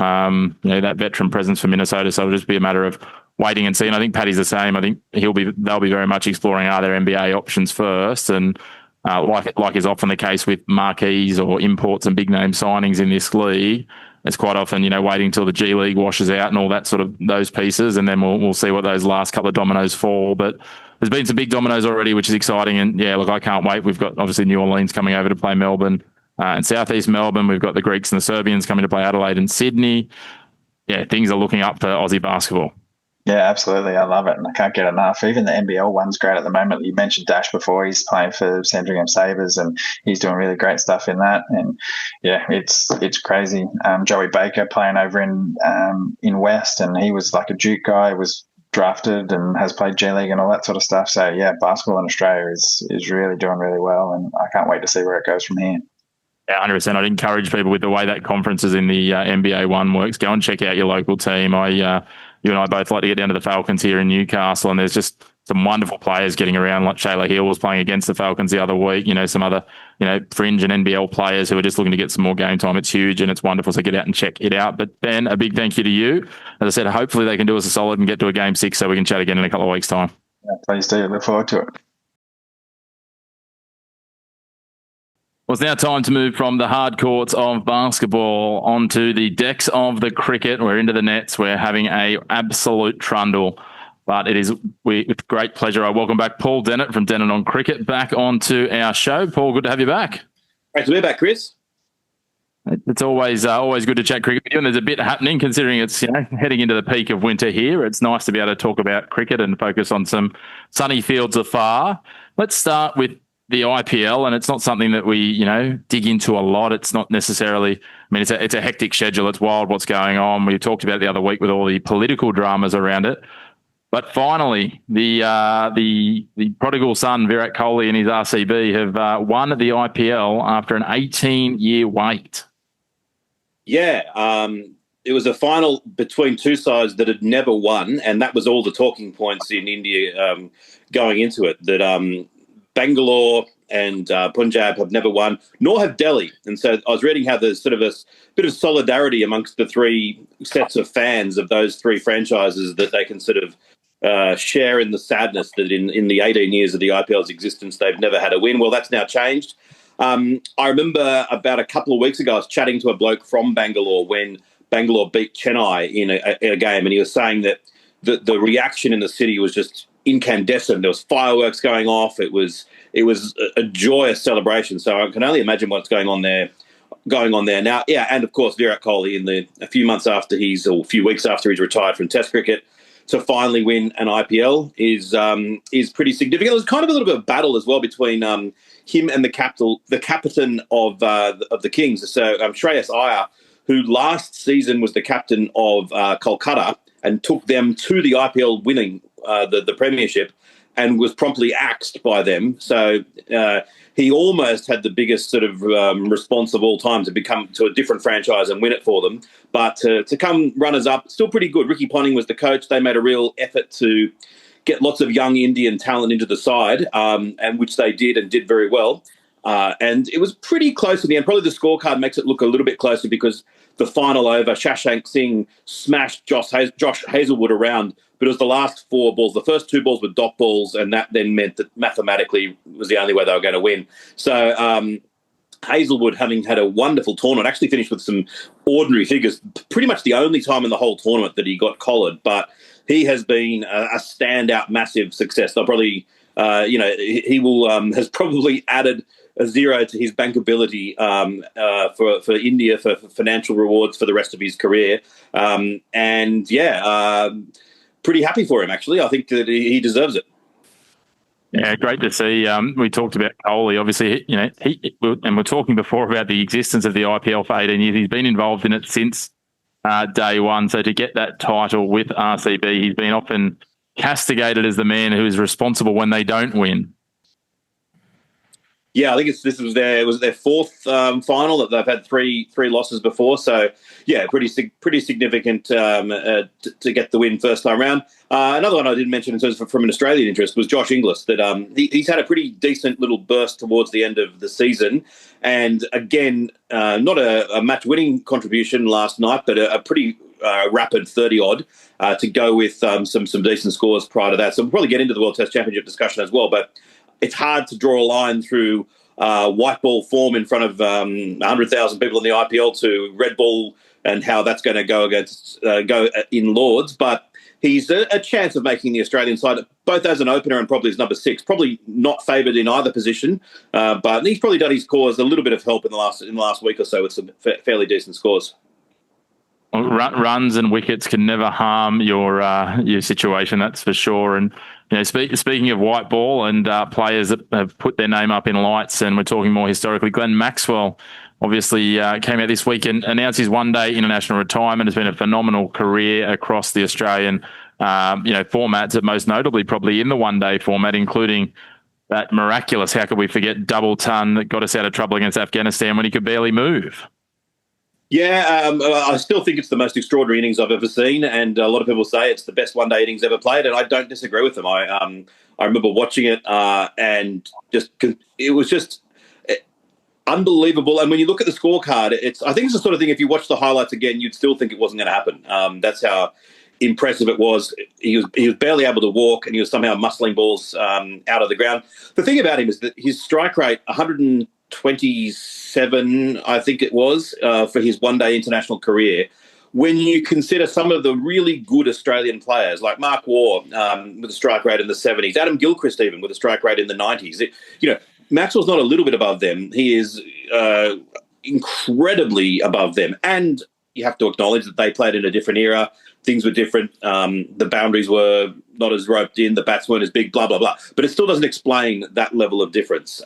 that veteran presence for Minnesota. So it'll just be a matter of waiting and seeing. I think Paddy's the same. I think they'll be very much exploring other NBA options first. And like is often the case with marquees or imports and big name signings in this league, it's quite often, waiting till the G League washes out and all that sort of those pieces, and then we'll see what those last couple of dominoes fall. But there's been some big dominoes already, which is exciting. And yeah, look, I can't wait. We've got obviously New Orleans coming over to play Melbourne and Southeast Melbourne. We've got the Greeks and the Serbians coming to play Adelaide and Sydney. Yeah, things are looking up for Aussie basketball. Yeah, absolutely. I love it, and I can't get enough. Even the NBL one's great at the moment. You mentioned Dash before. He's playing for Sandringham Sabres, and he's doing really great stuff in that. And yeah, it's crazy. Joey Baker playing over in West, and he was like a Duke guy, was drafted and has played G League and all that sort of stuff. So yeah, basketball in Australia is really doing really well, and I can't wait to see where it goes from here. Yeah, 100%. I'd encourage people, with the way that conferences in the NBA one works, go and check out your local team. You and I both like to get down to the Falcons here in Newcastle, and there's just some wonderful players getting around. Like Shayla Hill was playing against the Falcons the other week. Some other, fringe and NBL players who are just looking to get some more game time. It's huge and it's wonderful. So get out and check it out. But Ben, a big thank you to you. As I said, hopefully they can do us a solid and get to a game 6 so we can chat again in a couple of weeks' time. Yeah, please do. Look forward to it. Well, it's now time to move from the hard courts of basketball onto the decks of the cricket. We're into the nets. We're having a absolute trundle. But it is with great pleasure I welcome back Paul Dennett from Dennett on Cricket back onto our show. Paul, good to have you back. Great to be back, Chris. It's always good to chat cricket with you, and there's a bit happening considering it's heading into the peak of winter here. It's nice to be able to talk about cricket and focus on some sunny fields afar. Let's start with the IPL, and it's not something that we, dig into a lot. It's not necessarily, it's a hectic schedule. It's wild what's going on. We talked about it the other week with all the political dramas around it. But finally, the prodigal son, Virat Kohli, and his RCB have won the IPL after an 18-year wait. Yeah, it was a final between two sides that had never won, and that was all the talking points in India going into it, that Bangalore and Punjab have never won, nor have Delhi. And so I was reading how there's sort of a bit of solidarity amongst the three sets of fans of those three franchises, that they can sort of share in the sadness that in the 18 years of the IPL's existence, they've never had a win. Well, that's now changed. I remember about a couple of weeks ago, I was chatting to a bloke from Bangalore when Bangalore beat Chennai in a game, and he was saying that the reaction in the city was just incandescent. There was fireworks going off. It was a joyous celebration. So I can only imagine what's going on there now. Yeah, and of course Virat Kohli a few weeks after he's retired from Test cricket, to finally win an IPL is pretty significant. It was kind of a little bit of a battle as well between him and the captain of the Kings. So Shreyas Iyer, who last season was the captain of Kolkata and took them to the IPL winning the premiership, and was promptly axed by them. So he almost had the biggest sort of response of all time to come to a different franchise and win it for them. But to come runners-up, still pretty good. Ricky Ponting was the coach. They made a real effort to get lots of young Indian talent into the side, and which they did, and did very well. And it was pretty close in the end. Probably the scorecard makes it look a little bit closer because the final over, Shashank Singh smashed Josh Hazlewood around, but it was the last 4 balls. The first 2 balls were dot balls, and that then meant that mathematically was the only way they were going to win. So Hazelwood, having had a wonderful tournament, actually finished with some ordinary figures, pretty much the only time in the whole tournament that he got collared. But he has been a standout, massive success. They'll probably, he will has probably added a zero to his bankability for India for financial rewards for the rest of his career. Pretty happy for him, actually. I think that he deserves it. Yeah, great to see. We talked about Coley. Obviously, and we're talking before about the existence of the IPL for 18 years. He's been involved in it since day one. So to get that title with RCB, he's been often castigated as the man who is responsible when they don't win. Yeah, I think it was their fourth final. That they've had three losses before. So yeah, pretty significant to get the win first time round. Another one I didn't mention in terms of from an Australian interest was Josh Inglis. That he's had a pretty decent little burst towards the end of the season, and again, not a match-winning contribution last night, but a pretty rapid 30-odd to go with some decent scores prior to that. So we'll probably get into the World Test Championship discussion as well, but it's hard to draw a line through white ball form in front of 100,000 people in the IPL to red ball and how that's going to go in Lords. But he's a chance of making the Australian side, both as an opener and probably as number 6. Probably not favoured in either position, but he's probably done his cause a little bit of help in the last week or so with some fairly decent scores. Runs and wickets can never harm your situation, that's for sure. And speaking of white ball and players that have put their name up in lights, and we're talking more historically, Glenn Maxwell obviously came out this week and announced his one-day international retirement. It's been a phenomenal career across the Australian formats, but most notably probably in the one-day format, including that miraculous, how could we forget, double ton that got us out of trouble against Afghanistan when he could barely move. Yeah, I still think it's the most extraordinary innings I've ever seen, and a lot of people say it's the best one-day innings ever played, and I don't disagree with them. I remember watching it, and it was just unbelievable. And when you look at the scorecard, I think it's the sort of thing, if you watch the highlights again, you'd still think it wasn't going to happen. That's how impressive it was. He was barely able to walk, and he was somehow muscling balls out of the ground. The thing about him is that his strike rate, 127, I think it was, for his one-day international career. When you consider some of the really good Australian players, like Mark Waugh with a strike rate in the 70s, Adam Gilchrist even with a strike rate in the 90s, Maxwell's not a little bit above them. He is incredibly above them. And you have to acknowledge that they played in a different era. Things were different. The boundaries were not as roped in. The bats weren't as big, blah, blah, blah. But it still doesn't explain that level of difference.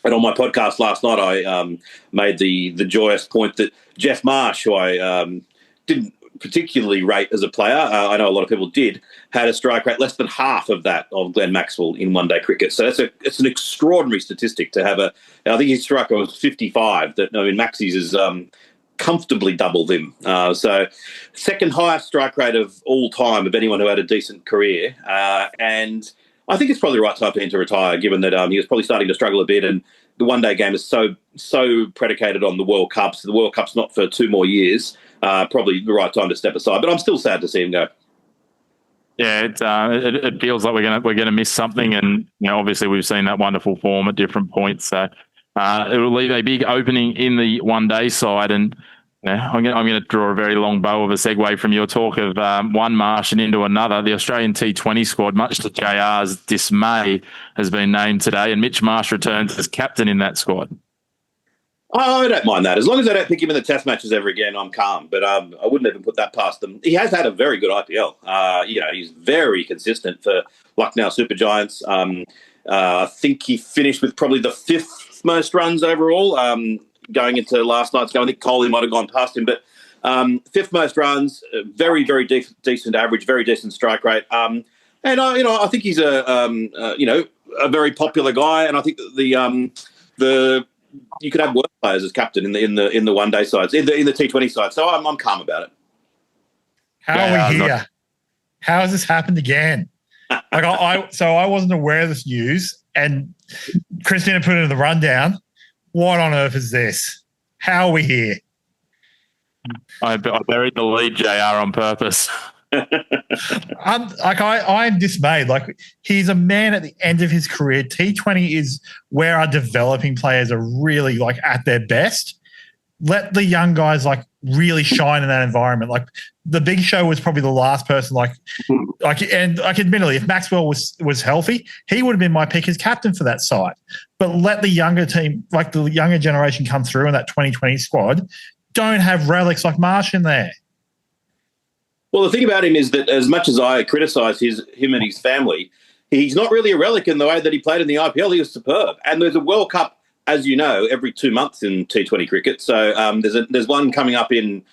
And on my podcast last night, I made the joyous point that Jeff Marsh, who I didn't particularly rate as a player, I know a lot of people did, had a strike rate less than half of that of Glenn Maxwell in one-day cricket. So it's an extraordinary statistic to have I think his strike rate was 55. Maxie's is comfortably double him. So second highest strike rate of all time of anyone who had a decent career. And I think it's probably the right time for him to retire, given that he was probably starting to struggle a bit, and the one-day game is so predicated on the World Cup. So the World Cup's not for 2 more years. Probably the right time to step aside. But I'm still sad to see him go. Yeah, it feels like we're gonna miss something, and obviously we've seen that wonderful form at different points. So it will leave a big opening in the one-day side, and I'm going to draw a very long bow of a segue from your talk of one Martian into another. The Australian T20 squad, much to JR's dismay, has been named today, and Mitch Marsh returns as captain in that squad. I don't mind that. As long as I don't pick him in the test matches ever again, I'm calm. But I wouldn't even put that past them. He has had a very good IPL. He's very consistent for Lucknow Super Giants. I think he finished with probably the 5th most runs overall. Going into last night's game, I think Coley might have gone past him, but 5th most runs, very, very decent average, very decent strike rate. And I think he's a very popular guy, and I think that you could have worse players as captain in the one-day sides, in the T20 side. So I'm calm about it. How are we here? How has this happened again? I wasn't aware of this news, and Christina put it in the rundown. What on earth is this? How are we here? I buried the lead, JR, on purpose. I'm dismayed. Like, he's a man at the end of his career. T20 is where our developing players are really like at their best. Let the young guys like really shine in that environment. Like, the Big Show was probably the last person and admittedly, if Maxwell was healthy, he would have been my pick as captain for that side. But let the younger team, like the younger generation, come through in that 2020 squad. Don't have relics like Marsh in there. Well, the thing about him is that as much as I criticise him and his family, he's not really a relic in the way that he played in the IPL. He was superb. And there's a World Cup, as you know, every 2 months in T20 cricket. So there's one coming up in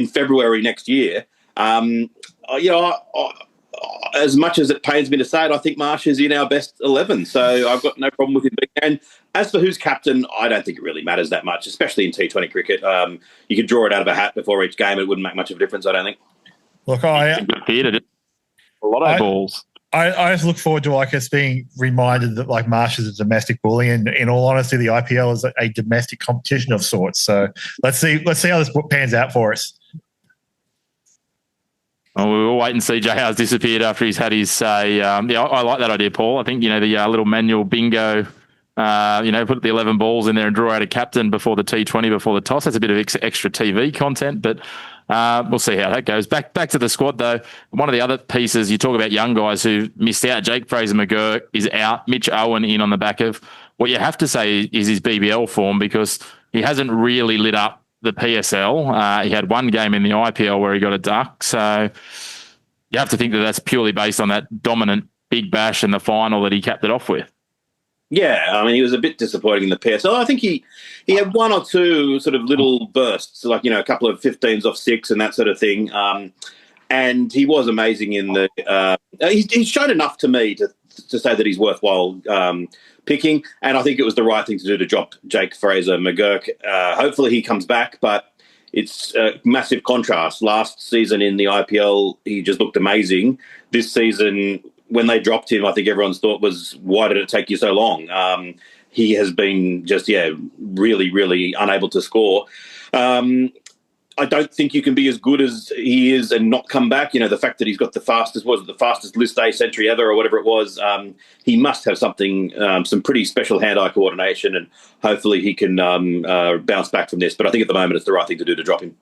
February next year. As much as it pains me to say it, I think Marsh is in our best 11. So I've got no problem with him being. And as for who's captain, I don't think it really matters that much, especially in T20 cricket. You could draw it out of a hat before each game. It wouldn't make much of a difference, I don't think. Look, a lot of balls. I just look forward to us being reminded that like Marsh is a domestic bully, and in all honesty, the IPL is a domestic competition of sorts. So let's see how this pans out for us. Well, we will wait and see. JR's disappeared after he's had his say. I like that idea, Paul. I think the little manual bingo. Put the 11 balls in there and draw out a captain before the T20, before the toss. That's a bit of extra TV content, but we'll see how that goes. Back to the squad, though. One of the other pieces, you talk about young guys who missed out. Jake Fraser-McGurk is out. Mitch Owen in on the back of what you have to say is his BBL form, because he hasn't really lit up the PSL. He had one game in the IPL where he got a duck. So you have to think that that's purely based on that dominant Big Bash in the final that he capped it off with. Yeah, I mean, he was a bit disappointing in the PSL. I think he had one or two sort of little bursts, like, a couple of 15s off 6 and that sort of thing. And he was amazing in the he's shown enough to me to say that he's worthwhile picking. And I think it was the right thing to do to drop Jake Fraser-McGurk. Hopefully he comes back, but it's a massive contrast. Last season in the IPL, he just looked amazing. This season, when they dropped him, I think everyone's thought was, why did it take you so long? He has been just, really, really unable to score. I don't think you can be as good as he is and not come back. The fact that he's got the fastest list A century ever or whatever it was, he must have something, some pretty special hand-eye coordination, and hopefully he can bounce back from this. But I think at the moment it's the right thing to do to drop him.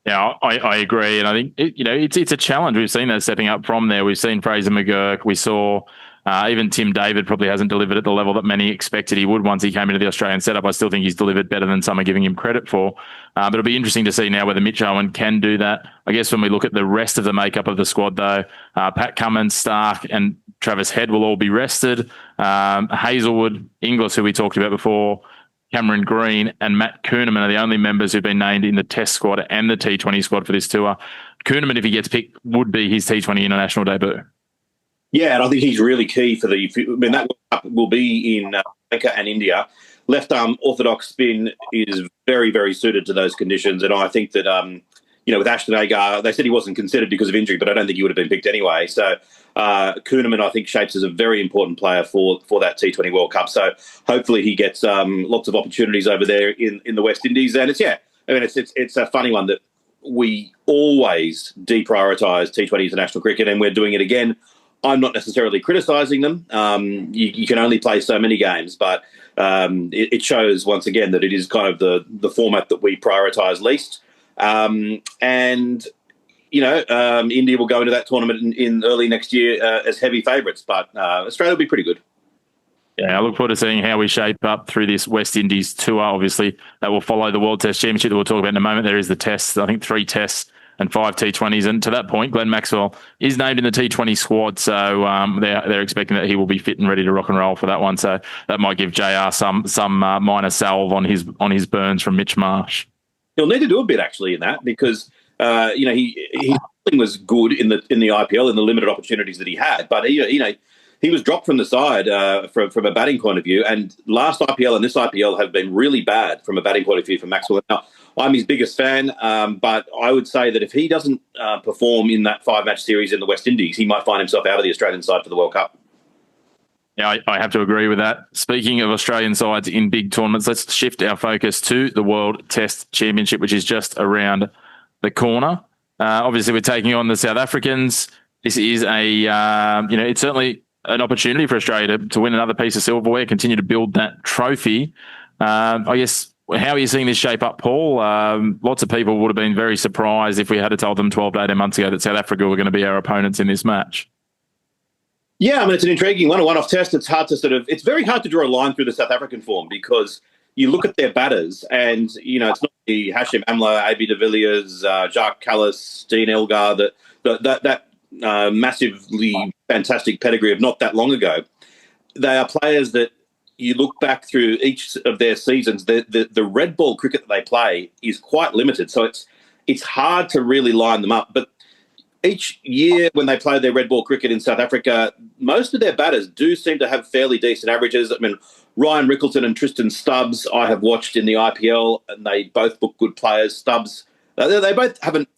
Yeah, I agree, and I think it's a challenge. We've seen that stepping up from there. We've seen Fraser-McGurk. We saw even Tim David probably hasn't delivered at the level that many expected he would once he came into the Australian setup. I still think he's delivered better than some are giving him credit for. But it'll be interesting to see now whether Mitch Owen can do that. I guess when we look at the rest of the makeup of the squad, though, Pat Cummins, Stark, and Travis Head will all be rested. Hazelwood, Inglis, who we talked about before, Cameron Green and Matt Kuhneman are the only members who've been named in the Test squad and the T20 squad for this tour. Kuhneman, if he gets picked, would be his T20 international debut. Yeah, and I think he's really key for that World Cup will be in America and India. Left arm orthodox spin is very, very suited to those conditions, and I think that with Ashton Agar, they said he wasn't considered because of injury, but I don't think he would have been picked anyway. So Kuhneman, I think, shapes as a very important player for that T20 World Cup. So hopefully he gets lots of opportunities over there in the West Indies. And it's a funny one that we always deprioritise T20 international cricket, and we're doing it again. I'm not necessarily criticising them. You can only play so many games, but it shows once again that it is kind of the format that we prioritise least. India will go into that tournament in early next year as heavy favourites, but Australia will be pretty good. Yeah, I look forward to seeing how we shape up through this West Indies tour. Obviously, that will follow the World Test Championship that we'll talk about in a moment. There is the test, I think 3 tests and 5 T20s. And to that point, Glenn Maxwell is named in the T20 squad. So they're expecting that he will be fit and ready to rock and roll for that one. So that might give JR some minor salve on his burns from Mitch Marsh. He'll need to do a bit actually in that, because he was good in the IPL in the limited opportunities that he had, but he was dropped from the side from a batting point of view. And last IPL and this IPL have been really bad from a batting point of view for Maxwell. Now, I'm his biggest fan, but I would say that if he doesn't perform in that 5-match series in the West Indies, he might find himself out of the Australian side for the World Cup. Yeah, I have to agree with that. Speaking of Australian sides in big tournaments, let's shift our focus to the World Test Championship, which is just around the corner. Obviously, we're taking on the South Africans. This is it's certainly an opportunity for Australia to win another piece of silverware, continue to build that trophy. I guess, how are you seeing this shape up, Paul? Lots of people would have been very surprised if we had told them 12 to 18 months ago that South Africa were going to be our opponents in this match. Yeah, I mean, it's an intriguing one-off test. It's very hard to draw a line through the South African form because you look at their batters and, it's not the Hashim Amla, AB de Villiers, Jacques Callis, Dean Elgar, that massively fantastic pedigree of not that long ago. They are players that you look back through each of their seasons, the red ball cricket that they play is quite limited. So it's hard to really line them up. But each year when they play their red ball cricket in South Africa, most of their batters do seem to have fairly decent averages. I mean, Ryan Rickleton and Tristan Stubbs I have watched in the IPL, and they both look good players. Stubbs, they both haven't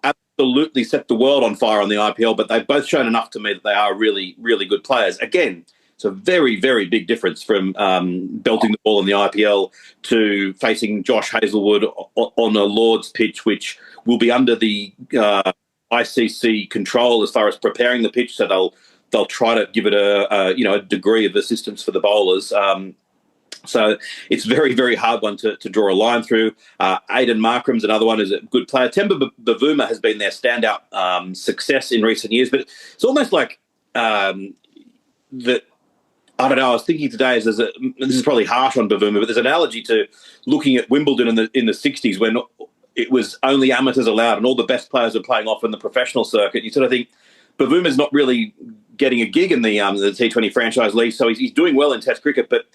absolutely set the world on fire on the IPL, but they've both shown enough to me that they are really, really good players. Again, it's a very, very big difference from belting the ball in the IPL to facing Josh Hazlewood on a Lord's pitch, which will be under the ICC control as far as preparing the pitch. So they'll try to give it a degree of assistance for the bowlers. So it's very, very hard one to draw a line through. Aidan Markram's another one, is a good player. Temba Bavuma has been their standout success in recent years, but it's almost like that. I don't know. I was thinking today, this is probably harsh on Bavuma, but there's an analogy to looking at Wimbledon in the 60s when it was only amateurs allowed and all the best players were playing off in the professional circuit. You sort of think Bavuma's not really getting a gig in the T20 franchise league, so he's doing well in Test cricket, but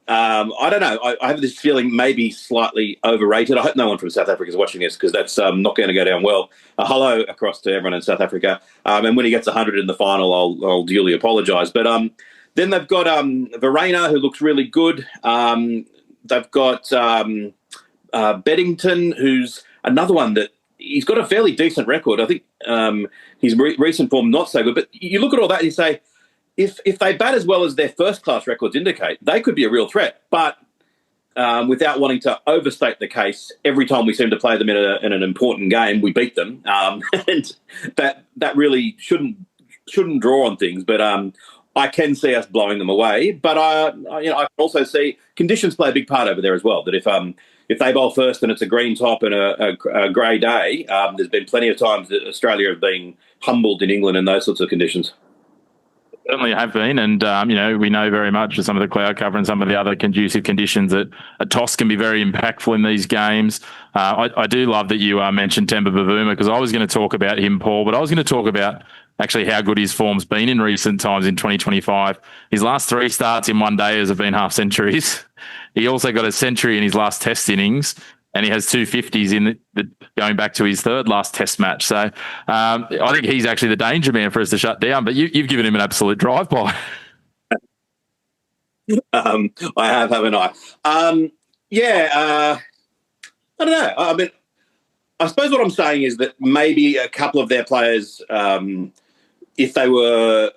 I don't know. I have this feeling maybe slightly overrated. I hope no one from South Africa is watching this because that's not going to go down well. Hello across to everyone in South Africa. And when he gets 100 in the final, I'll duly apologise. But then they've got Verena, who looks really good. They've got Beddington, who's another one that he's got a fairly decent record. I think his recent form not so good. But you look at all that and you say, if they bat as well as their first-class records indicate, they could be a real threat. But without wanting to overstate the case, every time we seem to play them in an important game, we beat them. And that really shouldn't draw on things. But I can see us blowing them away. But I can also see conditions play a big part over there as well. That if they bowl first and it's a green top and a grey day, there's been plenty of times that Australia have been humbled in England in those sorts of conditions. Certainly have been, and we know very much with some of the cloud cover and some of the other conducive conditions that a toss can be very impactful in these games. I do love that you mentioned Temba Bavuma because I was going to talk about him, Paul, but I was going to talk about actually how good his form's been in recent times in 2025. His last 3 starts in one day have been half centuries. He also got a century in his last Test innings, and he has 2 50s going back to his third last Test match. So I think he's actually the danger man for us to shut down, but you've given him an absolute drive-by. I have, haven't I? I don't know. I mean, I suppose what I'm saying is that maybe a couple of their players, if they were,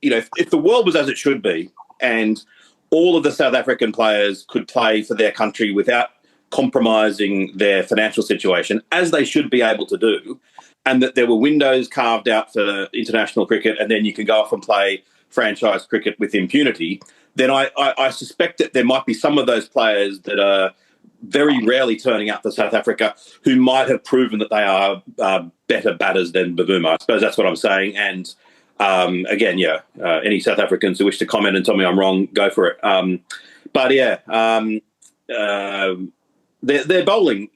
if the world was as it should be and all of the South African players could play for their country without compromising their financial situation, as they should be able to do, and that there were windows carved out for international cricket and then you can go off and play franchise cricket with impunity, then I suspect that there might be some of those players that are very rarely turning up for South Africa who might have proven that they are better batters than Bavuma. I suppose that's what I'm saying. And again, any South Africans who wish to comment and tell me I'm wrong, go for it. Their bowling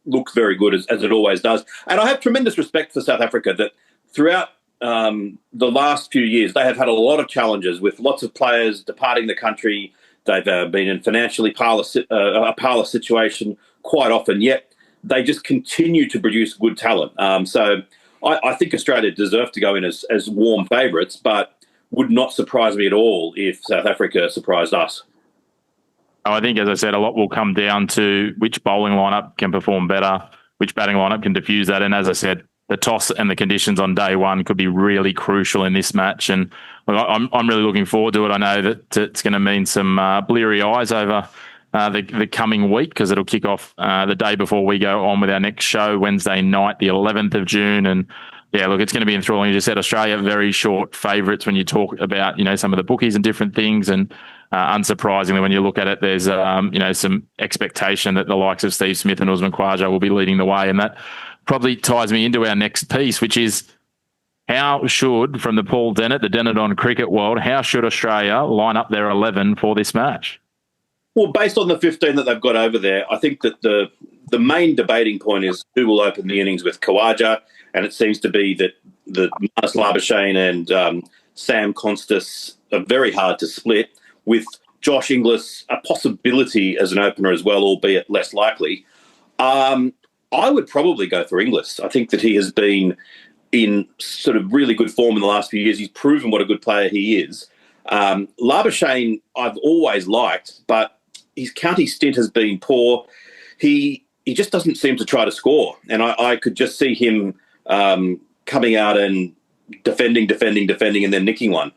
looks very good, as it always does. And I have tremendous respect for South Africa that throughout the last few years, they have had a lot of challenges with lots of players departing the country. They've been in financially a parlous situation quite often, yet they just continue to produce good talent. So I think Australia deserve to go in as warm favourites, but would not surprise me at all if South Africa surprised us. I think, as I said, a lot will come down to which bowling lineup can perform better, which batting lineup can diffuse that. And as I said, the toss and the conditions on day one could be really crucial in this match. And I'm really looking forward to it. I know that it's going to mean some bleary eyes over the coming week, because it'll kick off the day before we go on with our next show, Wednesday night, the 11th of June. And yeah, look, it's going to be enthralling. You just said Australia, very short favourites when you talk about, some of the bookies and different things. And unsurprisingly, when you look at it, there's, some expectation that the likes of Steve Smith and Usman Khawaja will be leading the way. And that probably ties me into our next piece, which is how should, from the Paul Dennett, the Dennett on cricket world, how should Australia line up their 11 for this match? Well, based on the 15 that they've got over there, I think that the main debating point is who will open the innings with Khawaja, and it seems to be that the Marnus Labuschagne and Sam Constas are very hard to split, with Josh Inglis a possibility as an opener as well, albeit less likely. I would probably go for Inglis. I think that he has been in sort of really good form in the last few years. He's proven what a good player he is. Labuschagne I've always liked, but his county stint has been poor. He just doesn't seem to try to score, and I could just see him coming out and defending, and then nicking one.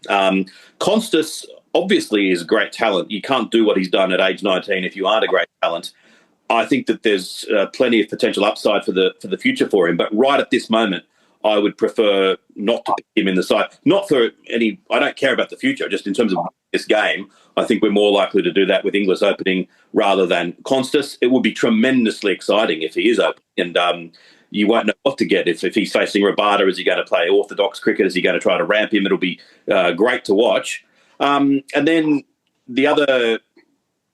Constas obviously is a great talent. You can't do what he's done at age 19 if you aren't a great talent. I think that there's plenty of potential upside for the future for him, but right at this moment, I would prefer not to pick him in the side. Not for any, I don't care about the future, just in terms of this game. I think we're more likely to do that with Inglis opening rather than Constas. It would be tremendously exciting if he is open, and you won't know what to get. If he's facing Rabada, is he going to play orthodox cricket? Is he going to try to ramp him? It'll be great to watch. And then the other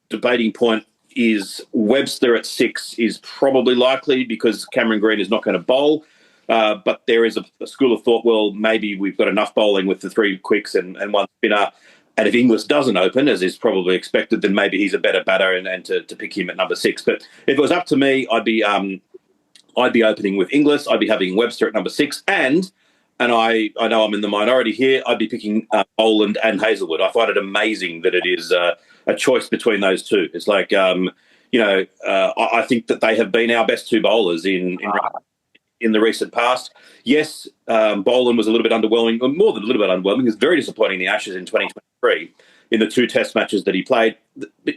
debating point is Webster at 6 is probably likely because Cameron Green is not going to bowl. But there is a school of thought, well, maybe we've got enough bowling with the 3 quicks and 1 spinner. And if Inglis doesn't open, as is probably expected, then maybe he's a better batter and to pick him at number 6. But if it was up to me, I'd be opening with Inglis. I'd be having Webster at number 6. And I know I'm in the minority here, I'd be picking Boland and Hazelwood. I find it amazing that it is a choice between those two. It's like, I think that they have been our best 2 bowlers in the recent past. Yes, Boland was a little bit underwhelming, or more than a little bit underwhelming. He was very disappointing in the Ashes in 2023 in the 2 test matches that he played.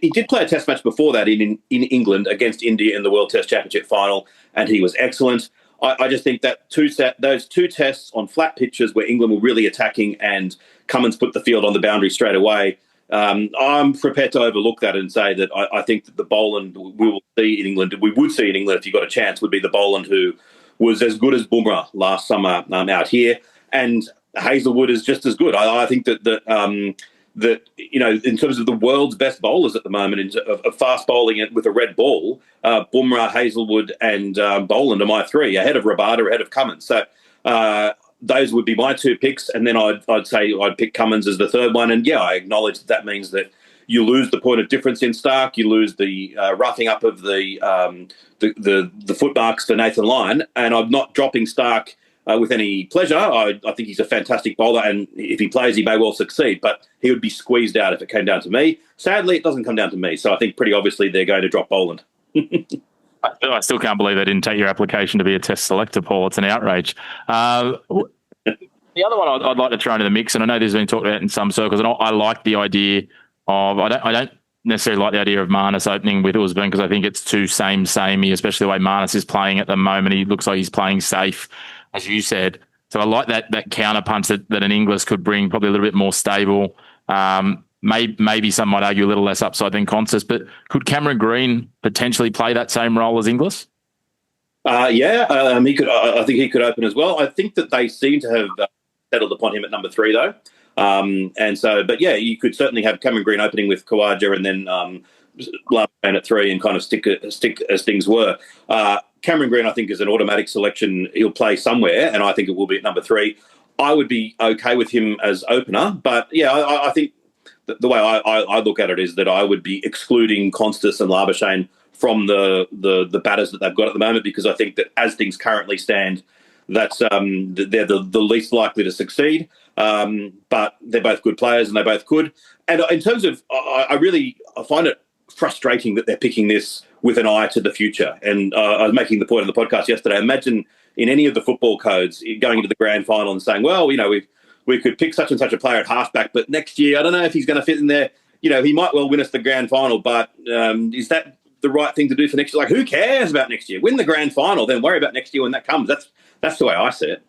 He did play a test match before that in England against India in the World Test Championship final, and he was excellent. I just think that those 2 tests on flat pitches where England were really attacking and Cummins put the field on the boundary straight away, I'm prepared to overlook that and say that I think that the Boland we would see in England if you got a chance, would be the Boland who was as good as Bumrah last summer out here, and Hazelwood is just as good. I think that in terms of the world's best bowlers at the moment of fast bowling with a red ball, Bumrah, Hazelwood, and Boland are my 3 ahead of Rabada, ahead of Cummins. So those would be my 2 picks, and then I'd say I'd pick Cummins as the 3rd one. And yeah, I acknowledge that means that you lose the point of difference in Stark, you lose the roughing up of the foot marks for Nathan Lyon, and I'm not dropping Stark with any pleasure. I think he's a fantastic bowler, and if he plays, he may well succeed, but he would be squeezed out if it came down to me. Sadly, it doesn't come down to me, so I think pretty obviously they're going to drop Boland. I still can't believe they didn't take your application to be a test selector, Paul. It's an outrage. The other one I'd like to throw into the mix, and I know this has been talked about in some circles, and I like the idea of, I don't necessarily like the idea of Marnus opening with Usman, because I think it's too samey, especially the way Marnus is playing at the moment. He looks like he's playing safe, as you said. So I like that counter punch that an Inglis could bring, probably a little bit more stable. Maybe some might argue a little less upside than Constas, but could Cameron Green potentially play that same role as Inglis? He could. I think he could open as well. I think that they seem to have settled upon him at number 3, though. But yeah, you could certainly have Cameron Green opening with Khawaja and then Lachlan at 3 and kind of stick as things were. Cameron Green, I think, is an automatic selection. He'll play somewhere, and I think it will be at number 3. I would be okay with him as opener, but yeah, I think the way I look at it is that I would be excluding Constas and Labuschagne from the batters that they've got at the moment, because I think that as things currently stand, that's they're the least likely to succeed. But they're both good players and they both could. And in terms of, I find it frustrating that they're picking this with an eye to the future. And I was making the point on the podcast yesterday. Imagine in any of the football codes going into the grand final and saying, well, we could pick such and such a player at halfback, but next year, I don't know if he's going to fit in there. he might well win us the grand final, but is that the right thing to do for next year? Like, who cares about next year? Win the grand final, then worry about next year when that comes. That's the way I see it.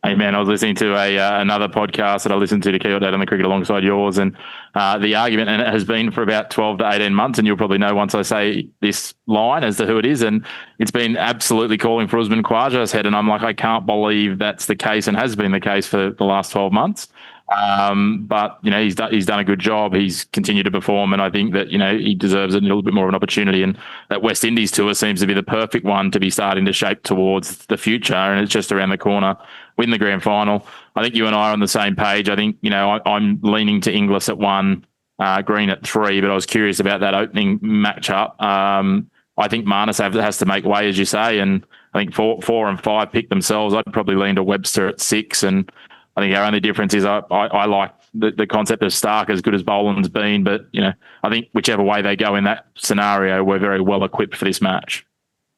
Hey man, I was listening to another podcast that I listened to keep updated on the cricket alongside yours, and the argument, and it has been for about 12 to 18 months, and you'll probably know once I say this line as to who it is, and it's been absolutely calling for Usman Khawaja's head, and I'm like, I can't believe that's the case and has been the case for the last 12 months. But he's done a good job. He's continued to perform, and I think that he deserves a little bit more of an opportunity. And that West Indies tour seems to be the perfect one to be starting to shape towards the future, and it's just around the corner. Win the grand final. I think you and I are on the same page. I think I'm leaning to Inglis at 1, Green at 3, but I was curious about that opening matchup. I think Marnus has to make way, as you say, and I think 4 and 5 pick themselves. I'd probably lean to Webster at 6, and I think our only difference is I like the concept of Stark, as good as Boland's been, but I think whichever way they go in that scenario, we're very well equipped for this match.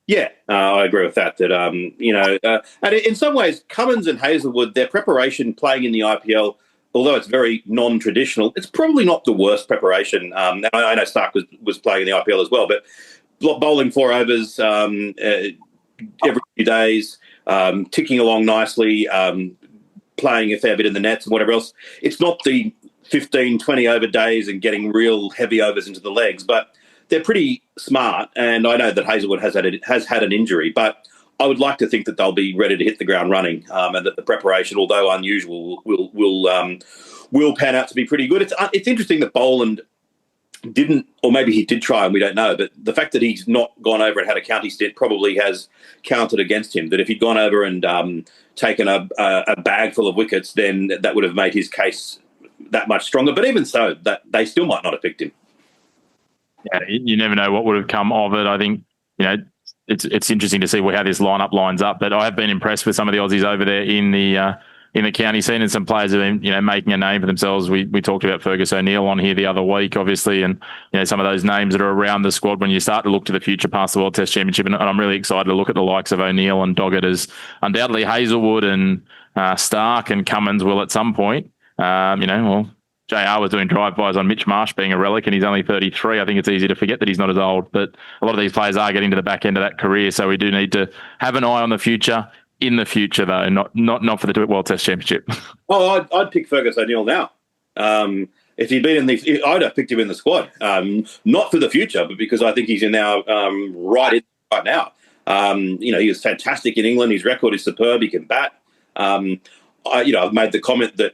Yeah, I agree with that. And in some ways, Cummins and Hazelwood, their preparation playing in the IPL, although it's very non-traditional, it's probably not the worst preparation. I know Stark was playing in the IPL as well, but bowling 4 overs every few days, ticking along nicely, playing a fair bit in the nets and whatever else. It's not the 15, 20 over days and getting real heavy overs into the legs, but they're pretty smart. And I know that Hazelwood has had an injury, but I would like to think that they'll be ready to hit the ground running, and that the preparation, although unusual, will pan out to be pretty good. It's interesting that Boland didn't, or maybe he did try and we don't know, but the fact that he's not gone over and had a county stint probably has counted against him. That if he'd gone over and taken a bag full of wickets, then that would have made his case that much stronger. But even so, that they still might not have picked him. Yeah, you never know what would have come of it. I think it's interesting to see how this lineup lines up. But I have been impressed with some of the Aussies over there in the county scene, and some players have been making a name for themselves. We talked about Fergus O'Neill on here the other week, obviously, and some of those names that are around the squad when you start to look to the future past the World Test Championship. And I'm really excited to look at the likes of O'Neill and Doggett, as undoubtedly Hazelwood and Stark and Cummins will at some point. JR was doing drive-bys on Mitch Marsh being a relic, and he's only 33. I think it's easy to forget that he's not as old, but a lot of these players are getting to the back end of that career, so we do need to have an eye on the future. In the future, though, not for the World Test Championship. Oh, I'd pick Fergus O'Neill now. If he'd been I'd have picked him in the squad. Not for the future, but because I think he's in now right now. He was fantastic in England. His record is superb. He can bat. I've made the comment that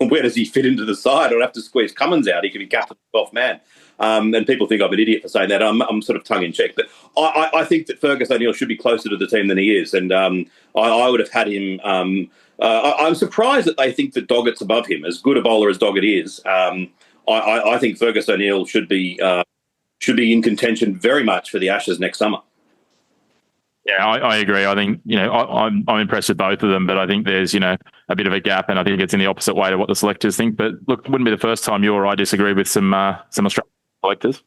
where does he fit into the side? I'd have to squeeze Cummins out. He could be captain 12th man. And people think I'm an idiot for saying that. I'm sort of tongue-in-cheek. But I think that Fergus O'Neill should be closer to the team than he is. And I would have had him... I'm surprised that they think that Doggett's above him. As good a bowler as Doggett is, I think Fergus O'Neill should be in contention very much for the Ashes next summer. Yeah, I agree. I think, I'm impressed with both of them, but I think there's, a bit of a gap, and I think it's in the opposite way to what the selectors think. But look, it wouldn't be the first time you or I disagree with some Australian selectors.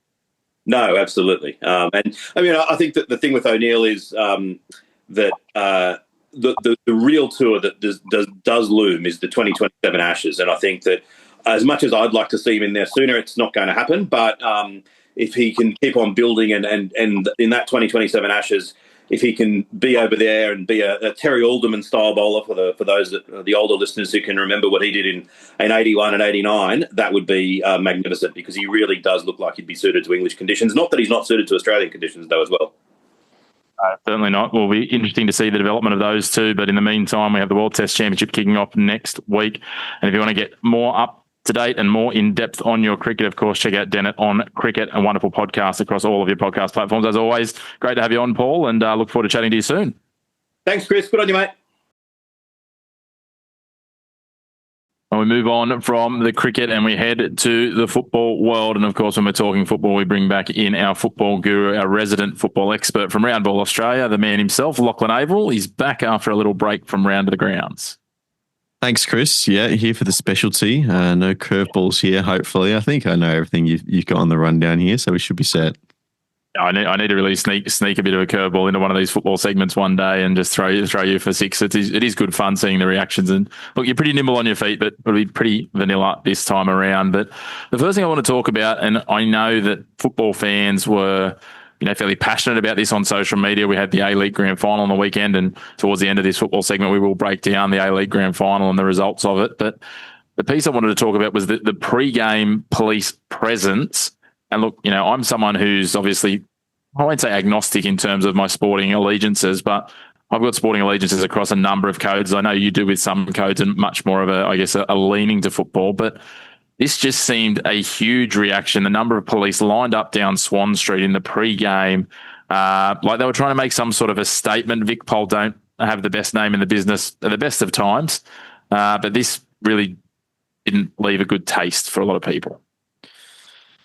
No, absolutely. And I think that the thing with O'Neill is that the real tour that does loom is the 2027 Ashes. And I think that as much as I'd like to see him in there sooner, it's not going to happen. But if he can keep on building and in that 2027 Ashes, if he can be over there and be a Terry Alderman style bowler for those the older listeners who can remember what he did in 81 and 89, that would be magnificent, because he really does look like he'd be suited to English conditions. Not that he's not suited to Australian conditions, though, as well. Certainly not. Will be interesting to see the development of those two. But in the meantime, we have the World Test Championship kicking off next week. And if you want to get more up to date and more in depth on your cricket, of course, check out Dennett on Cricket, a wonderful podcast across all of your podcast platforms. As always, great to have you on, Paul, and look forward to chatting to you soon. Thanks, Chris. Good on you, mate. And we move on from the cricket and we head to the football world. And of course, when we're talking football, we bring back in our football guru, our resident football expert from Roundball Australia, the man himself, Lachlan Avil. He's back after a little break from Round to the Grounds. Thanks, Chris. Yeah, here for the specialty. No curveballs here, hopefully. I think I know everything you've got on the rundown here, so we should be set. I need to really sneak a bit of a curveball into one of these football segments one day and just throw you for six. It is good fun seeing the reactions. And look, you're pretty nimble on your feet, but it'll be pretty vanilla this time around. But the first thing I want to talk about, and I know that football fans were, fairly passionate about this on social media. We had the A-League Grand Final on the weekend, and towards the end of this football segment, we will break down the A-League Grand Final and the results of it. But the piece I wanted to talk about was the pre-game police presence. And look, I'm someone who's obviously, I won't say agnostic in terms of my sporting allegiances, but I've got sporting allegiances across a number of codes. I know you do with some codes and much more of a leaning to football, but this just seemed a huge reaction. The number of police lined up down Swan Street in the pre-game, like they were trying to make some sort of a statement. Vic Pol don't have the best name in the business at the best of times, but this really didn't leave a good taste for a lot of people.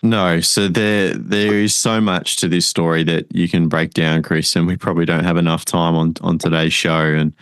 No, so there is so much to this story that you can break down, Chris, and we probably don't have enough time on today's show. And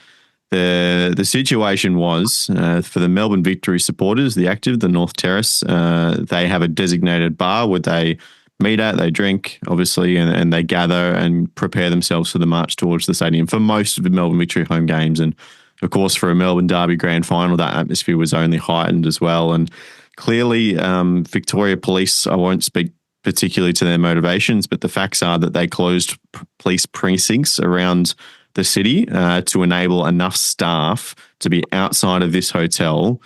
the situation was for the Melbourne Victory supporters, the Active, the North Terrace, they have a designated bar where they meet at, they drink, obviously, and they gather and prepare themselves for the march towards the stadium for most of the Melbourne Victory home games. And of course, for a Melbourne Derby Grand Final, that atmosphere was only heightened as well. And clearly, Victoria Police, I won't speak particularly to their motivations, but the facts are that they closed police precincts around the city to enable enough staff to be outside of this hotel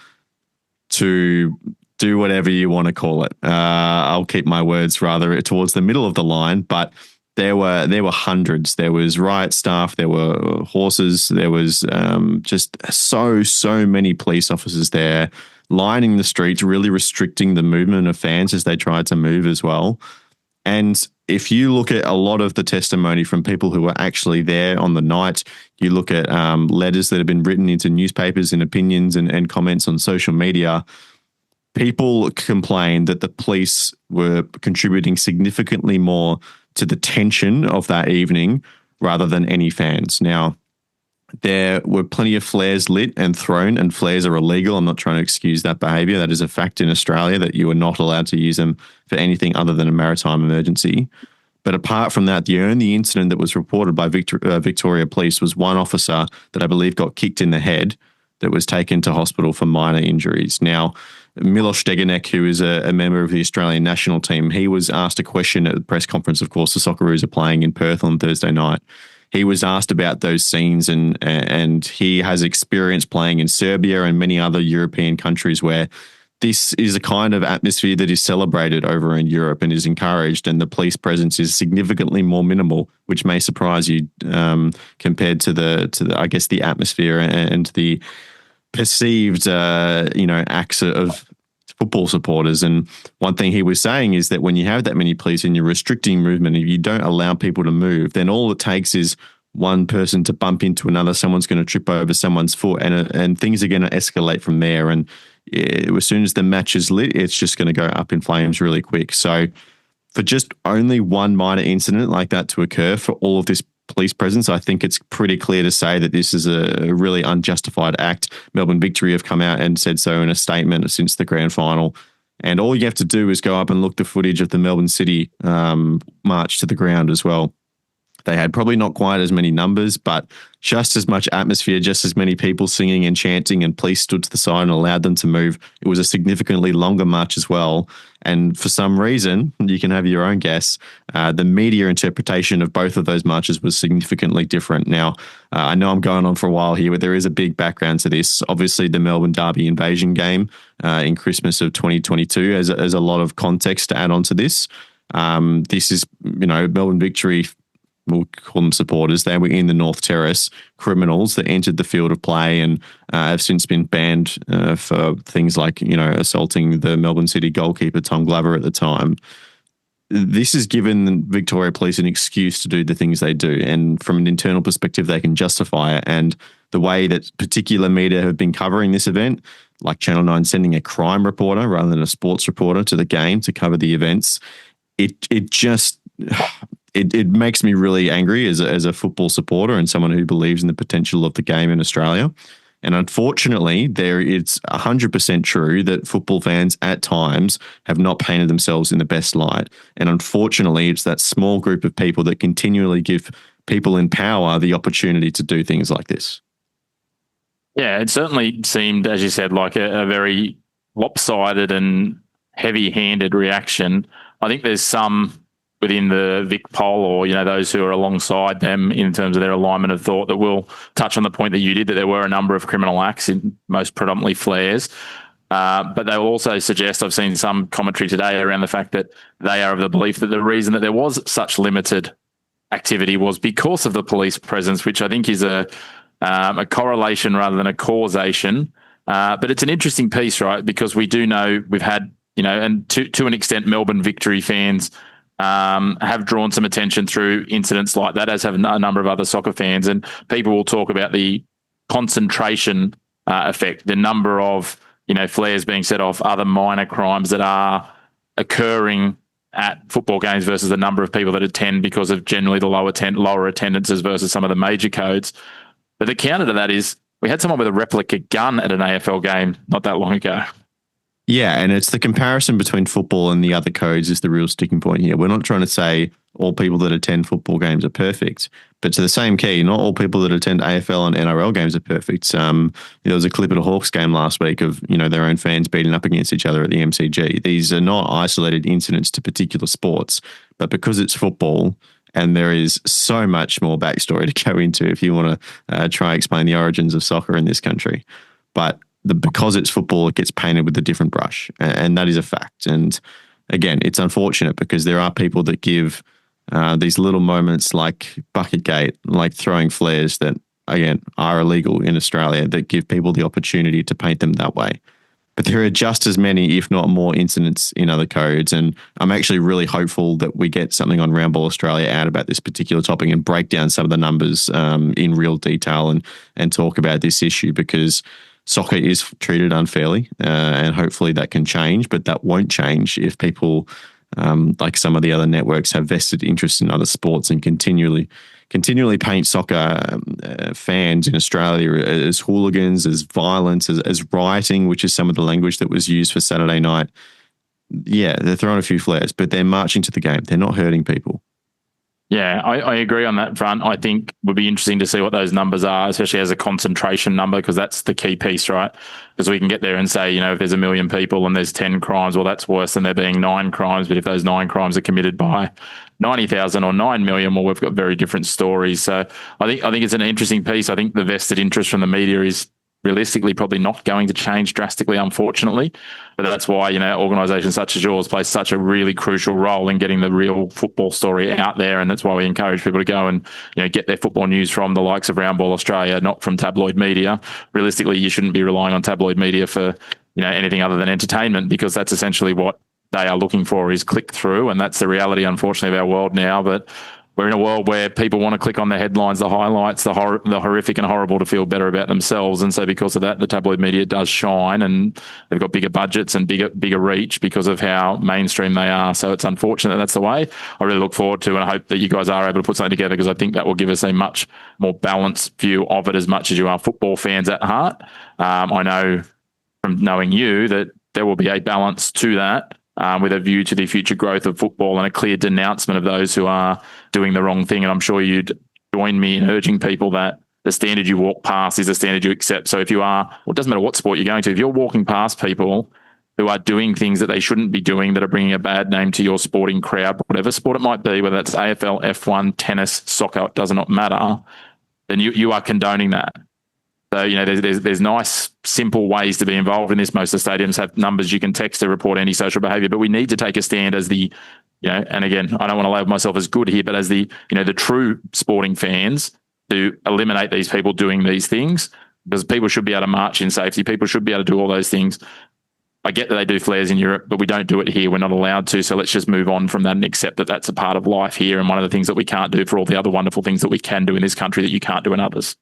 to do whatever you want to call it. I'll keep my words rather towards the middle of the line, but there were hundreds. There was riot staff, there were horses, there was just so many police officers there lining the streets, really restricting the movement of fans as they tried to move as well. And if you look at a lot of the testimony from people who were actually there on the night, you look at letters that have been written into newspapers and opinions and comments on social media, people complained that the police were contributing significantly more to the tension of that evening rather than any fans. Now, there were plenty of flares lit and thrown, and flares are illegal. I'm not trying to excuse that behaviour. That is a fact in Australia that you are not allowed to use them for anything other than a maritime emergency. But apart from that, the only incident that was reported by Victoria Police was one officer that I believe got kicked in the head that was taken to hospital for minor injuries. Now, Milos Degenek, who is a member of the Australian national team, he was asked a question at the press conference. Of course, the Socceroos are playing in Perth on Thursday night. He was asked about those scenes, and he has experience playing in Serbia and many other European countries where this is a kind of atmosphere that is celebrated over in Europe and is encouraged, and the police presence is significantly more minimal, which may surprise you compared to the I guess the atmosphere and the perceived acts of football supporters. And one thing he was saying is that when you have that many police and you're restricting movement, if you don't allow people to move, then all it takes is one person to bump into another. Someone's going to trip over someone's foot, and things are going to escalate from there. And as soon as the match is lit, it's just going to go up in flames really quick. So for just only one minor incident like that to occur for all of this police presence, I think it's pretty clear to say that this is a really unjustified act. Melbourne Victory have come out and said so in a statement since the grand final. And all you have to do is go up and look the footage of the Melbourne City march to the ground as well. They had probably not quite as many numbers, but just as much atmosphere, just as many people singing and chanting, and police stood to the side and allowed them to move. It was a significantly longer march as well. And for some reason, you can have your own guess, the media interpretation of both of those marches was significantly different. Now, I know I'm going on for a while here, but there is a big background to this. Obviously, the Melbourne Derby invasion game in Christmas of 2022 has a lot of context to add on to this. This is, Melbourne Victory, we'll call them supporters. They were in the North Terrace, criminals that entered the field of play and have since been banned for things like, assaulting the Melbourne City goalkeeper, Tom Glover, at the time. This has given Victoria Police an excuse to do the things they do. And from an internal perspective, they can justify it. And the way that particular media have been covering this event, like Channel 9 sending a crime reporter rather than a sports reporter to the game to cover the events, it just... It makes me really angry as a football supporter and someone who believes in the potential of the game in Australia. And unfortunately, it's 100% true that football fans at times have not painted themselves in the best light. And unfortunately, it's that small group of people that continually give people in power the opportunity to do things like this. Yeah, it certainly seemed, as you said, like a very lopsided and heavy-handed reaction. I think there's some within the Vic poll, or those who are alongside them in terms of their alignment of thought, that will touch on the point that you did, that there were a number of criminal acts, in most predominantly flares. But they will also suggest, I've seen some commentary today around the fact that they are of the belief that the reason that there was such limited activity was because of the police presence, which I think is a correlation rather than a causation. But it's an interesting piece, right? Because we do know we've had, and to an extent, Melbourne Victory fans have drawn some attention through incidents like that, as have a number of other soccer fans. And people will talk about the concentration effect, the number of, flares being set off, other minor crimes that are occurring at football games versus the number of people that attend because of generally the lower attendances versus some of the major codes. But the counter to that is we had someone with a replica gun at an AFL game not that long ago. Yeah, and it's the comparison between football and the other codes is the real sticking point here. We're not trying to say all people that attend football games are perfect, but to the same key, not all people that attend AFL and NRL games are perfect. There was a clip at a Hawks game last week of their own fans beating up against each other at the MCG. These are not isolated incidents to particular sports, but because it's football, and there is so much more backstory to go into if you want to try and explain the origins of soccer in this country. But because it's football, it gets painted with a different brush. And that is a fact. And again, it's unfortunate because there are people that give these little moments like Bucketgate, like throwing flares that, again, are illegal in Australia, that give people the opportunity to paint them that way. But there are just as many, if not more, incidents in other codes. And I'm actually really hopeful that we get something on Roundball Australia out about this particular topic and break down some of the numbers in real detail and talk about this issue, because soccer is treated unfairly and hopefully that can change. But that won't change if people, like some of the other networks, have vested interest in other sports and continually paint soccer fans in Australia as hooligans, as violence, as rioting, which is some of the language that was used for Saturday night. Yeah, they're throwing a few flares, but they're marching to the game. They're not hurting people. Yeah, I agree on that front. I think it would be interesting to see what those numbers are, especially as a concentration number, because that's the key piece, right? Because we can get there and say, if there's 1 million people and there's 10 crimes, well, that's worse than there being 9 crimes. But if those 9 crimes are committed by 90,000 or 9 million, well, we've got very different stories. So I think it's an interesting piece. I think the vested interest from the media is realistically probably not going to change drastically, unfortunately. But that's why, organisations such as yours play such a really crucial role in getting the real football story out there. And that's why we encourage people to go and, get their football news from the likes of Roundball Australia, not from tabloid media. Realistically, you shouldn't be relying on tabloid media for, anything other than entertainment, because that's essentially what they are looking for, is click through. And that's the reality, unfortunately, of our world now. But we're in a world where people want to click on the headlines, the highlights, the horrific and horrible to feel better about themselves. And so because of that, the tabloid media does shine, and they've got bigger budgets and bigger reach because of how mainstream they are. So it's unfortunate that's the way. I really look forward to, and I hope that you guys are able to put something together, because I think that will give us a much more balanced view of it, as much as you are football fans at heart. I know from knowing you that there will be a balance to that, with a view to the future growth of football and a clear denouncement of those who are doing the wrong thing. And I'm sure you'd join me in urging people that the standard you walk past is the standard you accept. So if you are, well, it doesn't matter what sport you're going to, if you're walking past people who are doing things that they shouldn't be doing, that are bringing a bad name to your sporting crowd, whatever sport it might be, whether that's AFL, F1, tennis, soccer, it does not matter, then you are condoning that. So, there's nice, simple ways to be involved in this. Most of the stadiums have numbers you can text to report antisocial behaviour, but we need to take a stand as the, and again, I don't want to label myself as good here, but as the, the true sporting fans, to eliminate these people doing these things, because people should be able to march in safety. People should be able to do all those things. I get that they do flares in Europe, but we don't do it here. We're not allowed to. So let's just move on from that and accept that that's a part of life here, and one of the things that we can't do for all the other wonderful things that we can do in this country that you can't do in others.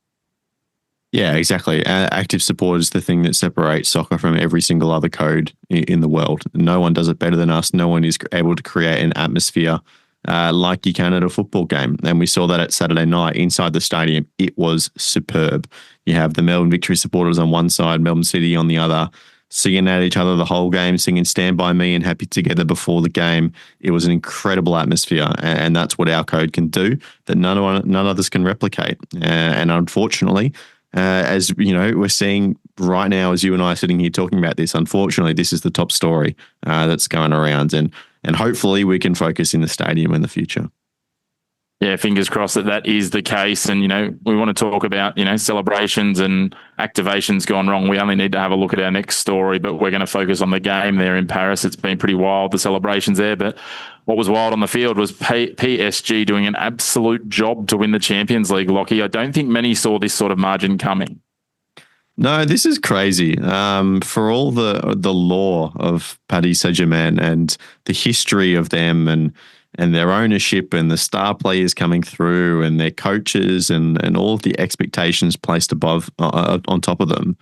Yeah, exactly. Active support is the thing that separates soccer from every single other code in the world. No one does it better than us. No one is able to create an atmosphere like you can at a football game. And we saw that at Saturday night inside the stadium. It was superb. You have the Melbourne Victory supporters on one side, Melbourne City on the other, singing at each other the whole game, singing Stand By Me and Happy Together before the game. It was an incredible atmosphere, and that's what our code can do that none others can replicate. And unfortunately, as you know, we're seeing right now, as you and I are sitting here talking about this, unfortunately, this is the top story that's going around, and hopefully we can focus in the stadium in the future. Yeah, fingers crossed that is the case. And, we want to talk about, celebrations and activations gone wrong. We only need to have a look at our next story, but we're going to focus on the game there in Paris. It's been pretty wild, the celebrations there. But what was wild on the field was PSG doing an absolute job to win the Champions League, Lachie. I don't think many saw this sort of margin coming. No, this is crazy. For all the lore of Paris Saint-Germain and the history of them and their ownership and the star players coming through and their coaches and all of the expectations placed above on top of them,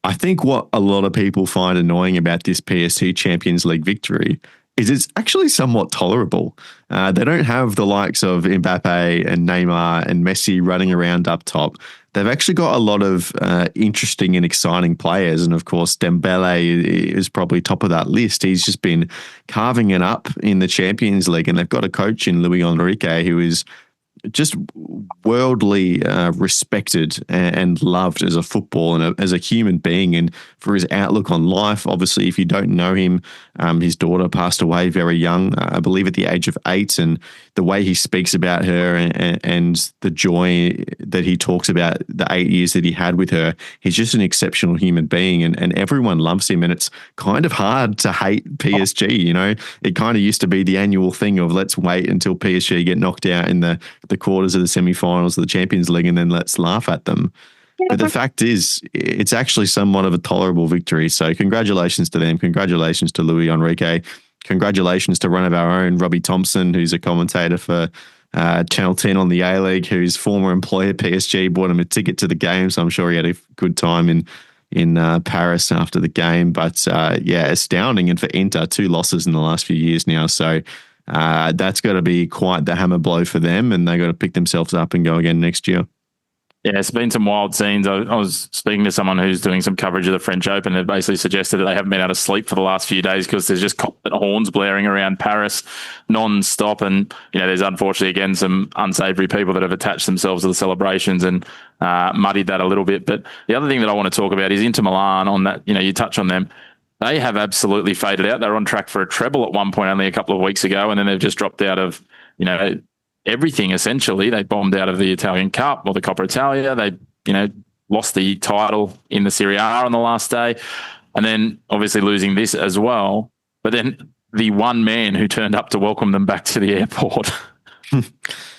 I think what a lot of people find annoying about this PSG Champions League victory is it's actually somewhat tolerable. They don't have the likes of Mbappe and Neymar and Messi running around up top. They've actually got a lot of interesting and exciting players. And of course, Dembele is probably top of that list. He's just been carving it up in the Champions League. And they've got a coach in Luis Enrique who is just worldly respected and loved as a football and as a human being, and for his outlook on life. Obviously, if you don't know him, his daughter passed away very young, I believe at the age of 8, and the way he speaks about her and the joy that he talks about the 8 years that he had with her, he's just an exceptional human being, and everyone loves him. And it's kind of hard to hate PSG. It kind of used to be the annual thing of let's wait until PSG get knocked out in the quarters of the semi-finals of the Champions League and then let's laugh at them. But the fact is, it's actually somewhat of a tolerable victory. So congratulations to them. Congratulations to Luis Enrique. Congratulations to one of our own, Robbie Thompson, who's a commentator for Channel 10 on the A-League, whose former employer PSG bought him a ticket to the game. So I'm sure he had a good time in Paris after the game. But astounding. And for Inter, 2 losses in the last few years now. So that's got to be quite the hammer blow for them, and they got to pick themselves up and go again next year. Yeah, it's been some wild scenes. I was speaking to someone who's doing some coverage of the French Open. They've basically suggested that they haven't been able to sleep for the last few days because there's just concert horns blaring around Paris non-stop. And, there's unfortunately, again, some unsavory people that have attached themselves to the celebrations and muddied that a little bit. But the other thing that I want to talk about is Inter Milan on that. You touch on them. They have absolutely faded out. They were on track for a treble at one point only a couple of weeks ago, and then they've just dropped out of, everything essentially. They bombed out of the Italian Cup or the Coppa Italia. They, lost the title in the Serie A on the last day, and then obviously losing this as well. But then the one man who turned up to welcome them back to the airport.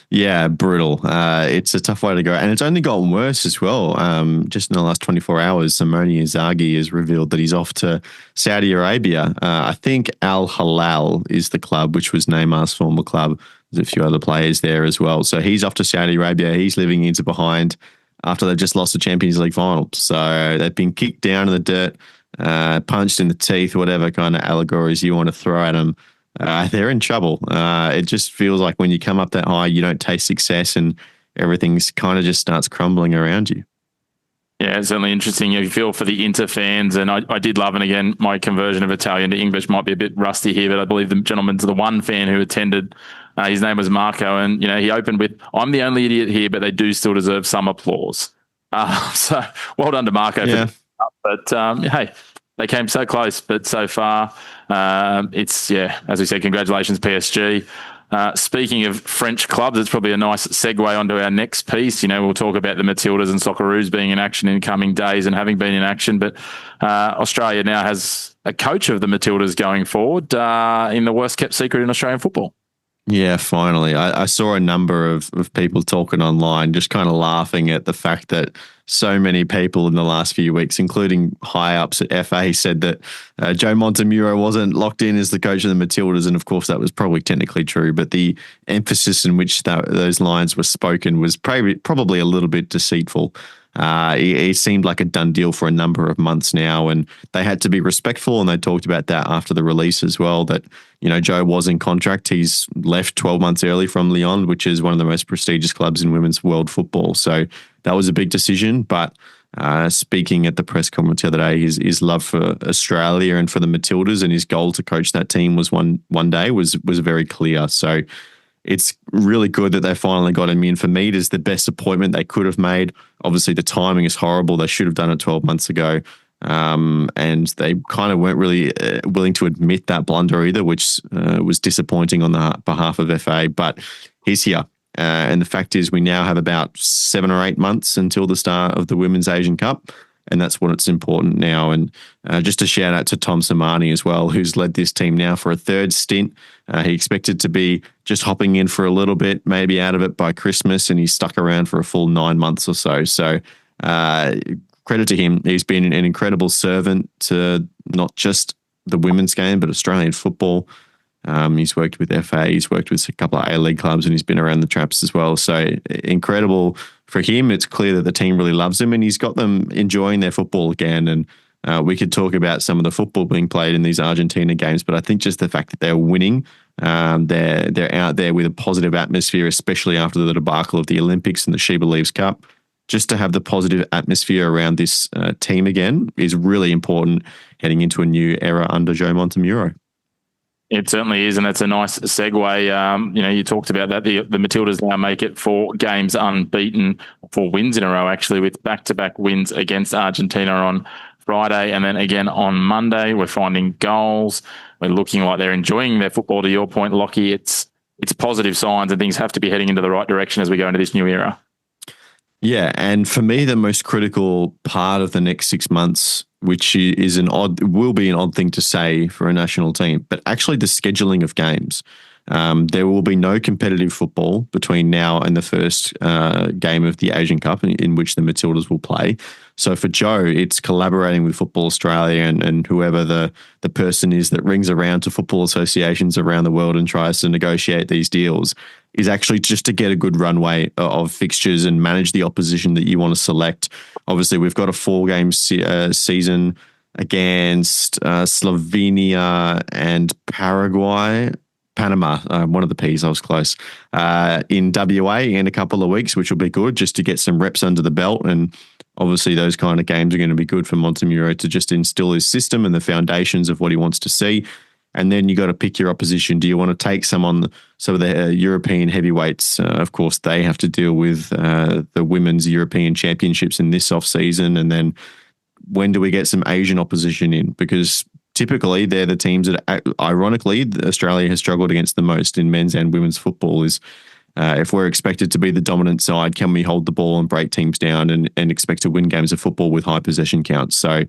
Yeah, brutal. It's a tough way to go. And it's only gotten worse as well. Just in the last 24 hours, Simone Inzaghi has revealed that he's off to Saudi Arabia. I think Al Hilal is the club, which was Neymar's former club. There's a few other players there as well. So he's off to Saudi Arabia. He's leaving Inter behind after they've just lost the Champions League final. So they've been kicked down in the dirt, punched in the teeth, whatever kind of allegories you want to throw at them. They're in trouble. It just feels like when you come up that high, you don't taste success and everything's kind of just starts crumbling around you. Yeah, it's certainly interesting. You feel for the Inter fans, and I did love, and again, my conversion of Italian to English might be a bit rusty here, but I believe the gentleman's the one fan who attended. His name was Marco, and he opened with, "I'm the only idiot here, but they do still deserve some applause." So well done to Marco. Yeah. But hey, they came so close, but so far, it's, as we said, congratulations, PSG. Speaking of French clubs, it's probably a nice segue onto our next piece. We'll talk about the Matildas and Socceroos being in action in coming days and having been in action, but Australia now has a coach of the Matildas going forward in the worst kept secret in Australian football. Yeah, finally. I saw a number of people talking online, just kind of laughing at the fact that so many people in the last few weeks, including high-ups at FA, said that Joe Montemurro wasn't locked in as the coach of the Matildas. And, of course, that was probably technically true. But the emphasis in which those lines were spoken was probably a little bit deceitful. it seemed like a done deal for a number of months now, and they had to be respectful, and they talked about that after the release as well, that, Joe was in contract. He's left 12 months early from Lyon, which is one of the most prestigious clubs in women's world football. So that was a big decision, but speaking at the press conference the other day, his love for Australia and for the Matildas and his goal to coach that team was one day was very clear. So it's really good that they finally got him in. For me, it is the best appointment they could have made. Obviously, the timing is horrible. They should have done it 12 months ago. And they kind of weren't really willing to admit that blunder either, which was disappointing on the behalf of FA. But he's here. And the fact is we now have about 7 or 8 months until the start of the Women's Asian Cup. And that's what's important now. And just a shout out to Tom Samani as well, who's led this team now for a third stint. He expected to be just hopping in for a little bit, maybe out of it by Christmas, and he's stuck around for a full 9 months or so. So credit to him. He's been an incredible servant to not just the women's game, but Australian football. He's worked with FA, he's worked with a couple of A-League clubs, and he's been around the traps as well. So incredible for him. It's clear that the team really loves him, and he's got them enjoying their football again. And we could talk about some of the football being played in these Argentina games, but I think just the fact that they're winning, they're out there with a positive atmosphere, especially after the debacle of the Olympics and the She Believes Cup. Just to have the positive atmosphere around this team again is really important heading into a new era under Joe Montemurro. It certainly is, and that's a nice segue. You talked about that. The Matildas now make it 4 games unbeaten, 4 wins in a row, actually, with back-to-back wins against Argentina on Friday and then again on Monday. We're finding goals. We're looking like they're enjoying their football, to your point, Lachie. It's positive signs, and things have to be heading into the right direction as we go into this new era. Yeah, and for me, the most critical part of the next 6 months, which will be an odd thing to say for a national team, but actually the scheduling of games. There will be no competitive football between now and the first game of the Asian Cup in which the Matildas will play. So for Joe, it's collaborating with Football Australia and whoever the person is that rings around to football associations around the world and tries to negotiate these deals, is actually just to get a good runway of fixtures and manage the opposition that you want to select. Obviously, we've got a 4-game season against Slovenia and Panama, one of the P's, I was close, in WA in a couple of weeks, which will be good just to get some reps under the belt. And obviously those kind of games are going to be good for Montemurro to just instill his system and the foundations of what he wants to see. And then you got to pick your opposition. Do you want to take some of the European heavyweights? Of course, they have to deal with the Women's European Championships in this off-season. And then when do we get some Asian opposition in? Because typically they're the teams that, ironically, Australia has struggled against the most in men's and women's football. Is if we're expected to be the dominant side, can we hold the ball and break teams down and expect to win games of football with high possession counts? So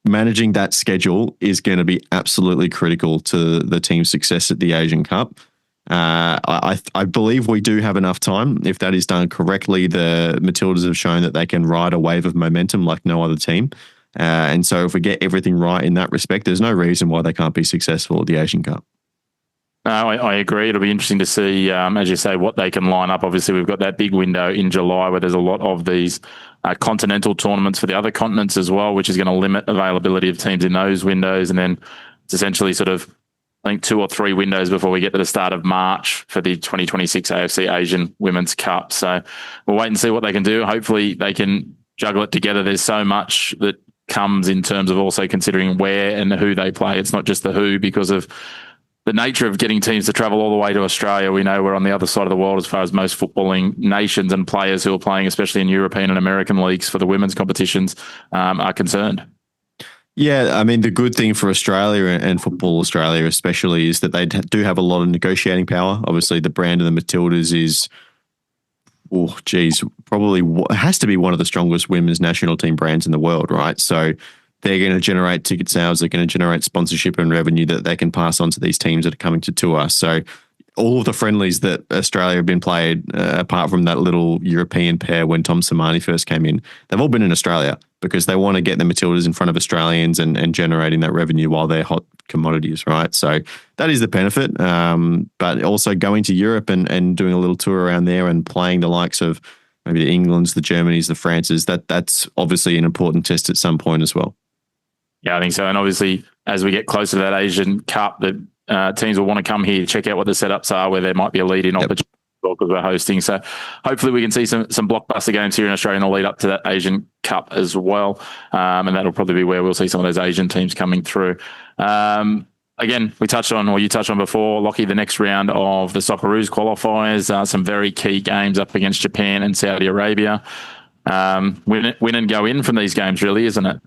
managing that schedule is going to be absolutely critical to the team's success at the Asian Cup. I believe we do have enough time. If that is done correctly, the Matildas have shown that they can ride a wave of momentum like no other team. And so if we get everything right in that respect, there's no reason why they can't be successful at the Asian Cup. No, I agree. It'll be interesting to see, as you say, what they can line up. Obviously, we've got that big window in July where there's a lot of these continental tournaments for the other continents as well, which is going to limit availability of teams in those windows. And then it's essentially sort of, I think, 2 or 3 windows before we get to the start of March for the 2026 AFC Asian Women's Cup. So we'll wait and see what they can do. Hopefully they can juggle it together. There's so much that comes in terms of also considering where and who they play. It's not just the who, because of the nature of getting teams to travel all the way to Australia. We know we're on the other side of the world as far as most footballing nations and players who are playing, especially in European and American leagues for the women's competitions, are concerned. Yeah, I mean, the good thing for Australia and Football Australia especially is that they do have a lot of negotiating power. Obviously, the brand of the Matildas is, probably has to be one of the strongest women's national team brands in the world, right? So they're going to generate ticket sales. They're going to generate sponsorship and revenue that they can pass on to these teams that are coming to tour. So all of the friendlies that Australia have been played, apart from that little European pair when Tom Samani first came in, they've all been in Australia because they want to get the Matildas in front of Australians and generating that revenue while they're hot commodities, right? So that is the benefit. But also going to Europe and doing a little tour around there and playing the likes of maybe the Englands, the Germanys, the Frances. That's obviously an important test at some point as well. Yeah, I think so. And obviously, as we get closer to that Asian Cup, the teams will want to come here, check out what the setups are, where there might be a lead-in opportunity because we're hosting. So hopefully we can see some blockbuster games here in Australia in the lead up to that Asian Cup as well. And that'll probably be where we'll see some of those Asian teams coming through. Again, you touched on before, Lachie, the next round of the Socceroos qualifiers, some very key games up against Japan and Saudi Arabia. Win and go in from these games, really, isn't it?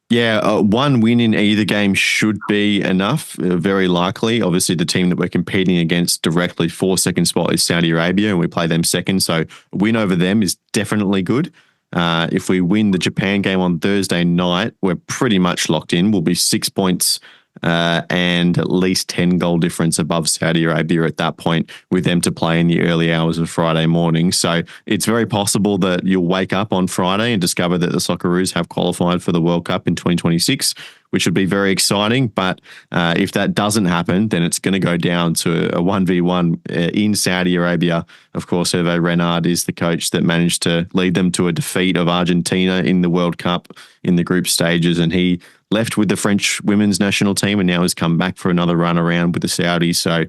Yeah, one win in either game should be enough, very likely. Obviously, the team that we're competing against directly for second spot is Saudi Arabia, and we play them second. So a win over them is definitely good. If we win the Japan game on Thursday night, we're pretty much locked in. We'll be 6 points and at least 10 goal difference above Saudi Arabia at that point, with them to play in the early hours of Friday morning. So it's very possible that you'll wake up on Friday and discover that the Socceroos have qualified for the World Cup in 2026, which would be very exciting. But if that doesn't happen, then it's going to go down to a 1v1 in Saudi Arabia. Of course, Hervé Renard is the coach that managed to lead them to a defeat of Argentina in the World Cup in the group stages, and he left with the French women's national team and now has come back for another run around with the Saudis. So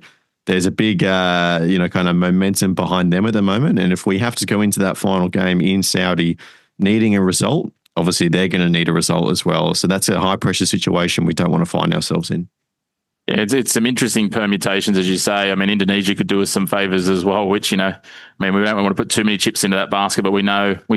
there's a big, kind of momentum behind them at the moment. And if we have to go into that final game in Saudi needing a result, obviously they're going to need a result as well. So that's a high pressure situation we don't want to find ourselves in. Yeah, it's some interesting permutations, as you say. I mean, Indonesia could do us some favours as well, which, we don't want to put too many chips into that basket, but we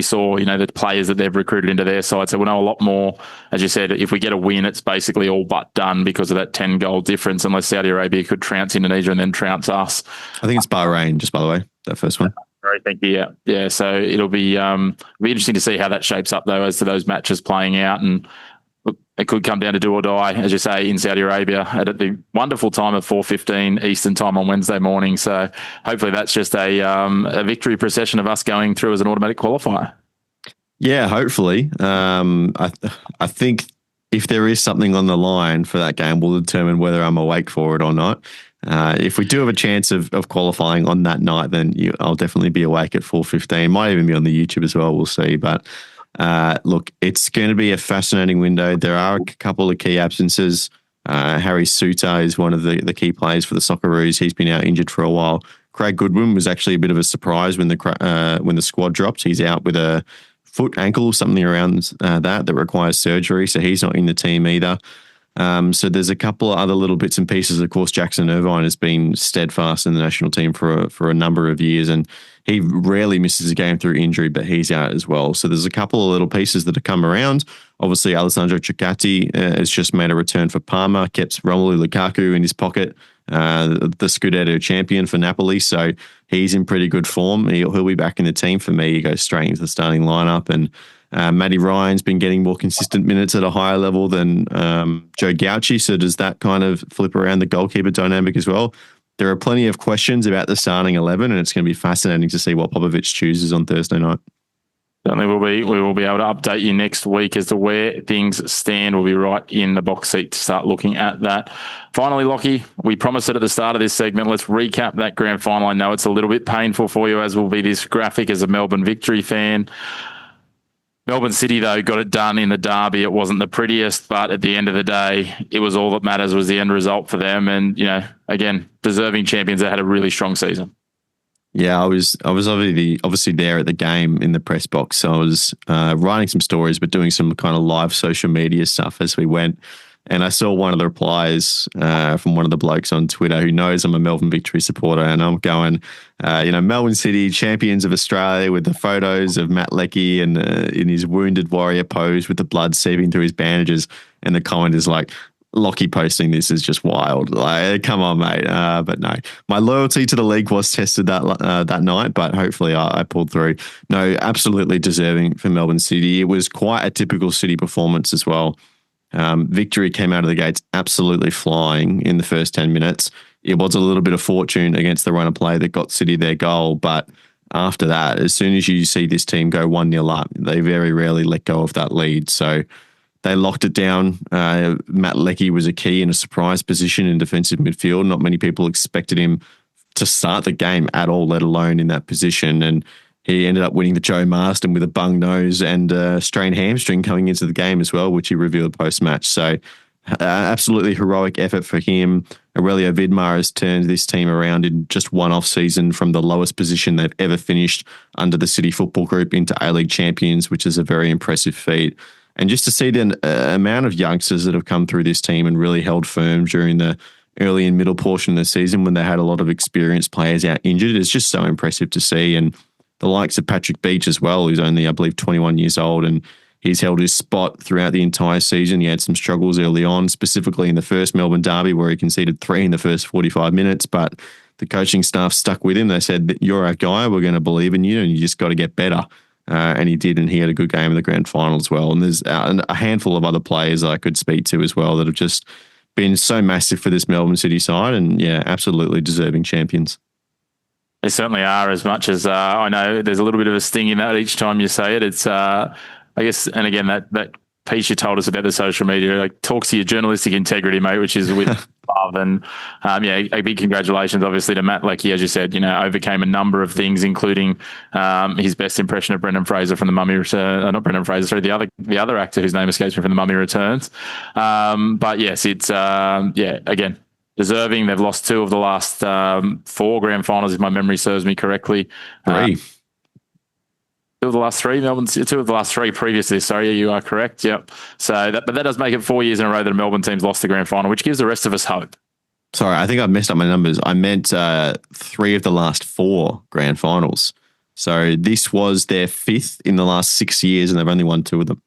saw, the players that they've recruited into their side. So we'll know a lot more. As you said, if we get a win, it's basically all but done because of that 10 goal difference, unless Saudi Arabia could trounce Indonesia and then trounce us. I think it's Bahrain, just by the way, that first one. Right, thank you. Yeah. So it'll be interesting to see how that shapes up, though, as to those matches playing out. And look, it could come down to do or die, as you say, in Saudi Arabia at the wonderful time of 4:15 Eastern time on Wednesday morning. So hopefully that's just a victory procession of us going through as an automatic qualifier. Yeah, hopefully. I think if there is something on the line for that game, we'll determine whether I'm awake for it or not. If we do have a chance of qualifying on that night, then I'll definitely be awake at 4:15. Might even be on the YouTube as well. We'll see. But look, it's going to be a fascinating window. There are a couple of key absences. Harry Suter is one of the key players for the Socceroos. He's been out injured for a while. Craig Goodwin was actually a bit of a surprise when the squad dropped. He's out with a foot, ankle, something around that requires surgery. So he's not in the team either. So there's a couple of other little bits and pieces. Of course, Jackson Irvine has been steadfast in the national team for a number of years, and he rarely misses a game through injury, but he's out as well. So there's a couple of little pieces that have come around. Obviously, Alessandro Ciccati has just made a return for Parma, kept Romelu Lukaku in his pocket, the Scudetto champion for Napoli. So he's in pretty good form. He'll be back in the team. For me, he goes straight into the starting lineup. And Matty Ryan's been getting more consistent minutes at a higher level than Joe Gauci. So does that kind of flip around the goalkeeper dynamic as well? There are plenty of questions about the starting 11, and it's going to be fascinating to see what Popovic chooses on Thursday night. Certainly we will be able to update you next week as to where things stand. We'll be right in the box seat to start looking at that. Finally, Lachie, we promised it at the start of this segment. Let's recap that grand final. I know it's a little bit painful for you, as will be this graphic as a Melbourne Victory fan. Melbourne City, though, got it done in the derby. It wasn't the prettiest, but at the end of the day, it was all that matters was the end result for them. And, again, deserving champions that had a really strong season. Yeah, I was obviously there at the game in the press box. So I was writing some stories, but doing some kind of live social media stuff as we went. And I saw one of the replies from one of the blokes on Twitter who knows I'm a Melbourne Victory supporter. And I'm going, Melbourne City, champions of Australia, with the photos of Matt Leckie and in his wounded warrior pose with the blood seeping through his bandages. And the comment is like, Lachie posting this is just wild. Like, come on, mate. But no, my loyalty to the league was tested that night, but hopefully I pulled through. No, absolutely deserving for Melbourne City. It was quite a typical City performance as well. Victory came out of the gates absolutely flying in the first 10 minutes. It was a little bit of fortune against the run of play that got City their goal, but after that, as soon as you see this team go 1-0 up, they very rarely let go of that lead. So they locked it down. Matt Leckie was a key in a surprise position in defensive midfield. Not many people expected him to start the game at all, let alone in that position. And he ended up winning the Joe Marston with a bung nose and a strained hamstring coming into the game as well, which he revealed post-match. So absolutely heroic effort for him. Aurelio Vidmar has turned this team around in just one off-season from the lowest position they've ever finished under the City Football Group into A-League champions, which is a very impressive feat. And just to see the amount of youngsters that have come through this team and really held firm during the early and middle portion of the season when they had a lot of experienced players out injured is just so impressive to see. And the likes of Patrick Beach as well, who's only, I believe, 21 years old, and he's held his spot throughout the entire season. He had some struggles early on, specifically in the first Melbourne derby where he conceded 3 in the first 45 minutes, but the coaching staff stuck with him. They said, that you're our guy, we're going to believe in you, and you just got to get better. And he did, and he had a good game in the grand final as well. And there's a handful of other players I could speak to as well that have just been so massive for this Melbourne City side, and yeah, absolutely deserving champions. They certainly are, as much as I know there's a little bit of a sting in that each time you say it. It's, I guess, and again, that piece you told us about the social media, like, talks to your journalistic integrity, mate, which is with love. And a big congratulations, obviously, to Matt Lachie, as you said, overcame a number of things, including his best impression of Brendan Fraser from The Mummy Returns. Not Brendan Fraser, sorry, the other actor whose name escapes me from The Mummy Returns. But yes, it's again, deserving. They've lost 2 of the last 4 grand finals, if my memory serves me correctly. 3. 2 of the last 3, Melbourne. 2 of the last 3 previous to this. Sorry, you are correct. Yep. So that does make it 4 years in a row that a Melbourne team's lost the grand final, which gives the rest of us hope. Sorry, I think I've messed up my numbers. I meant 3 of the last 4 grand finals. So this was their 5th in the last 6 years, and they've only won 2 of them.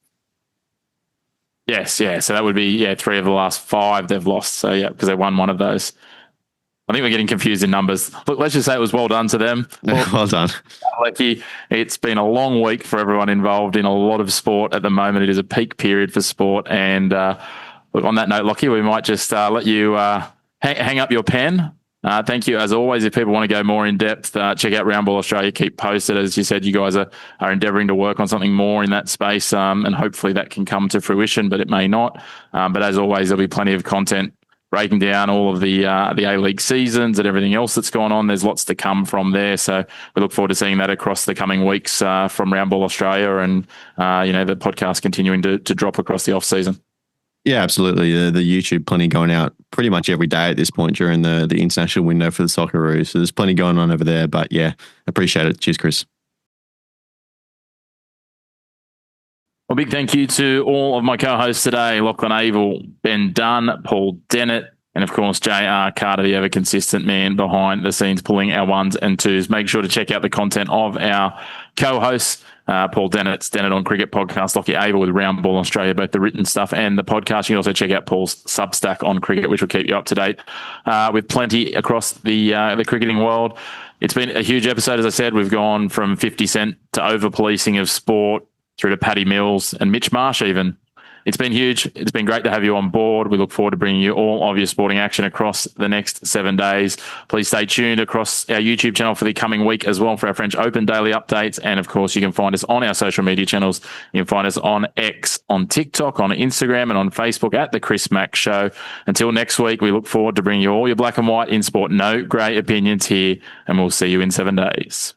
Yes, yeah. So that would be 3 of the last 5 they've lost. So yeah, because they won one of those. I think we're getting confused in numbers. Look, let's just say it was well done to them. Well done. Lachie, it's been a long week for everyone involved in a lot of sport at the moment. It is a peak period for sport. And look, on that note, Lachie, we might just let you hang up your pen. Thank you, as always. If people want to go more in depth, check out Round Ball Australia. Keep posted. As you said, you guys are endeavouring to work on something more in that space, and hopefully that can come to fruition, but it may not. But as always, there'll be plenty of content breaking down all of the A-League seasons and everything else that's gone on. There's lots to come from there. So we look forward to seeing that across the coming weeks from Round Ball Australia, and the podcast continuing to drop across the off-season. Yeah, absolutely. The YouTube plenty going out pretty much every day at this point during the international window for the Socceroos. So there's plenty going on over there. But yeah, appreciate it. Cheers, Chris. Well, big thank you to all of my co-hosts today, Lachlan, Avil, Ben Dunn, Paul Dennett, and of course, JR Carter, the ever-consistent man behind the scenes, pulling our 1s and 2s. Make sure to check out the content of our co-hosts, Paul Dennett's Dennett on Cricket podcast, Lachie Avil with Round Ball Australia, both the written stuff and the podcast. You can also check out Paul's Substack on cricket, which will keep you up to date with plenty across the cricketing world. It's been a huge episode, as I said. We've gone from 50 Cent to over-policing of sport, through to Paddy Mills and Mitch Marsh even. It's been huge. It's been great to have you on board. We look forward to bringing you all of your sporting action across the next 7 days. Please stay tuned across our YouTube channel for the coming week as well for our French Open daily updates. And of course, you can find us on our social media channels. You can find us on X, on TikTok, on Instagram, and on Facebook at The Chris Mack Show. Until next week, we look forward to bringing you all your black and white in sport. No grey opinions here, and we'll see you in 7 days.